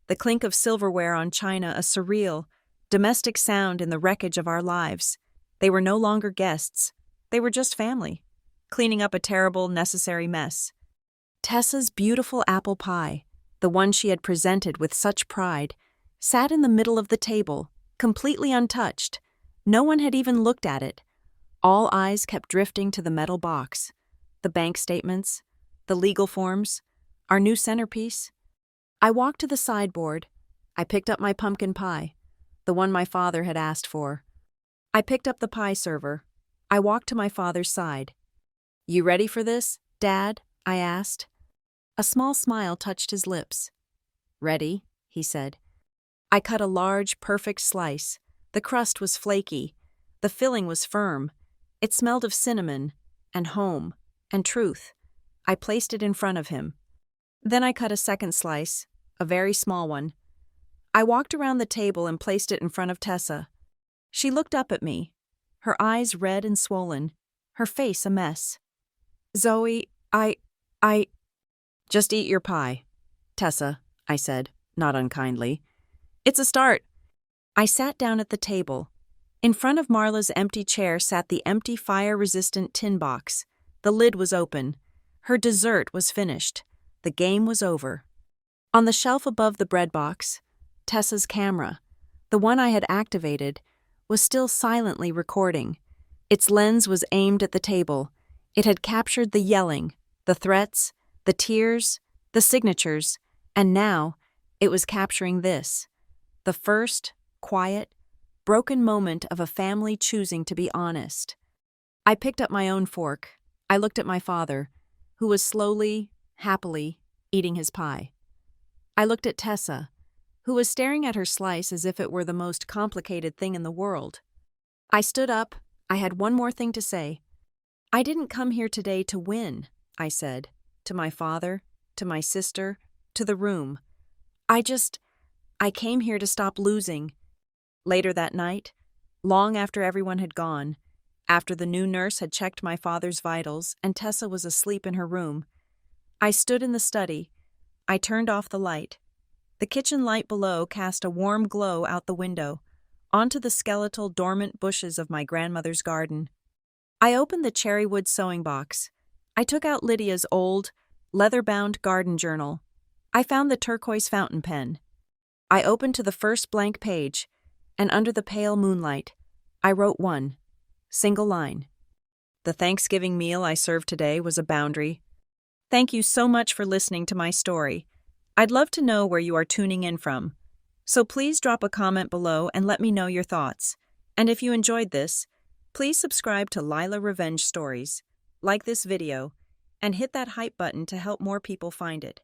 the clink of silverware on china a surreal, domestic sound in the wreckage of our lives. They were no longer guests. They were just family, cleaning up a terrible, necessary mess. Tessa's beautiful apple pie, the one she had presented with such pride, sat in the middle of the table, completely untouched. No one had even looked at it. All eyes kept drifting to the metal box, the bank statements, the legal forms, our new centerpiece. I walked to the sideboard. I picked up my pumpkin pie, the one my father had asked for. I picked up the pie server. I walked to my father's side. "You ready for this, Dad?" I asked. A small smile touched his lips. "Ready," he said. I cut a large, perfect slice. The crust was flaky. The filling was firm. It smelled of cinnamon, and home, and truth. I placed it in front of him. Then I cut a second slice, a very small one. I walked around the table and placed it in front of Tessa. She looked up at me, her eyes red and swollen, her face a mess. "Zoe, I... Just eat your pie, Tessa," I said, not unkindly. "It's a start." I sat down at the table. In front of Marla's empty chair sat the empty fire-resistant tin box. The lid was open. Her dessert was finished. The game was over. On the shelf above the bread box, Tessa's camera, the one I had activated, was still silently recording. Its lens was aimed at the table. It had captured the yelling, the threats, the tears, the signatures, and now it was capturing this, the first, quiet, broken moment of a family choosing to be honest. I picked up my own fork. I looked at my father, who was slowly, happily, eating his pie. I looked at Tessa, who was staring at her slice as if it were the most complicated thing in the world. I stood up. I had one more thing to say. I didn't come here today to win, I said, to my father, to my sister, to the room. I came here to stop losing. Later that night, long after everyone had gone, after the new nurse had checked my father's vitals and Tessa was asleep in her room, I stood in the study. I turned off the light. The kitchen light below cast a warm glow out the window, onto the skeletal, dormant bushes of my grandmother's garden. I opened the cherrywood sewing box. I took out Lydia's old, leather-bound garden journal. I found the turquoise fountain pen. I opened to the first blank page, and under the pale moonlight, I wrote one single line. The Thanksgiving meal I served today was a boundary. Thank you so much for listening to my story. I'd love to know where you are tuning in from. So please drop a comment below and let me know your thoughts. And if you enjoyed this, please subscribe to Lila Revenge Stories, like this video, and hit that hype button to help more people find it.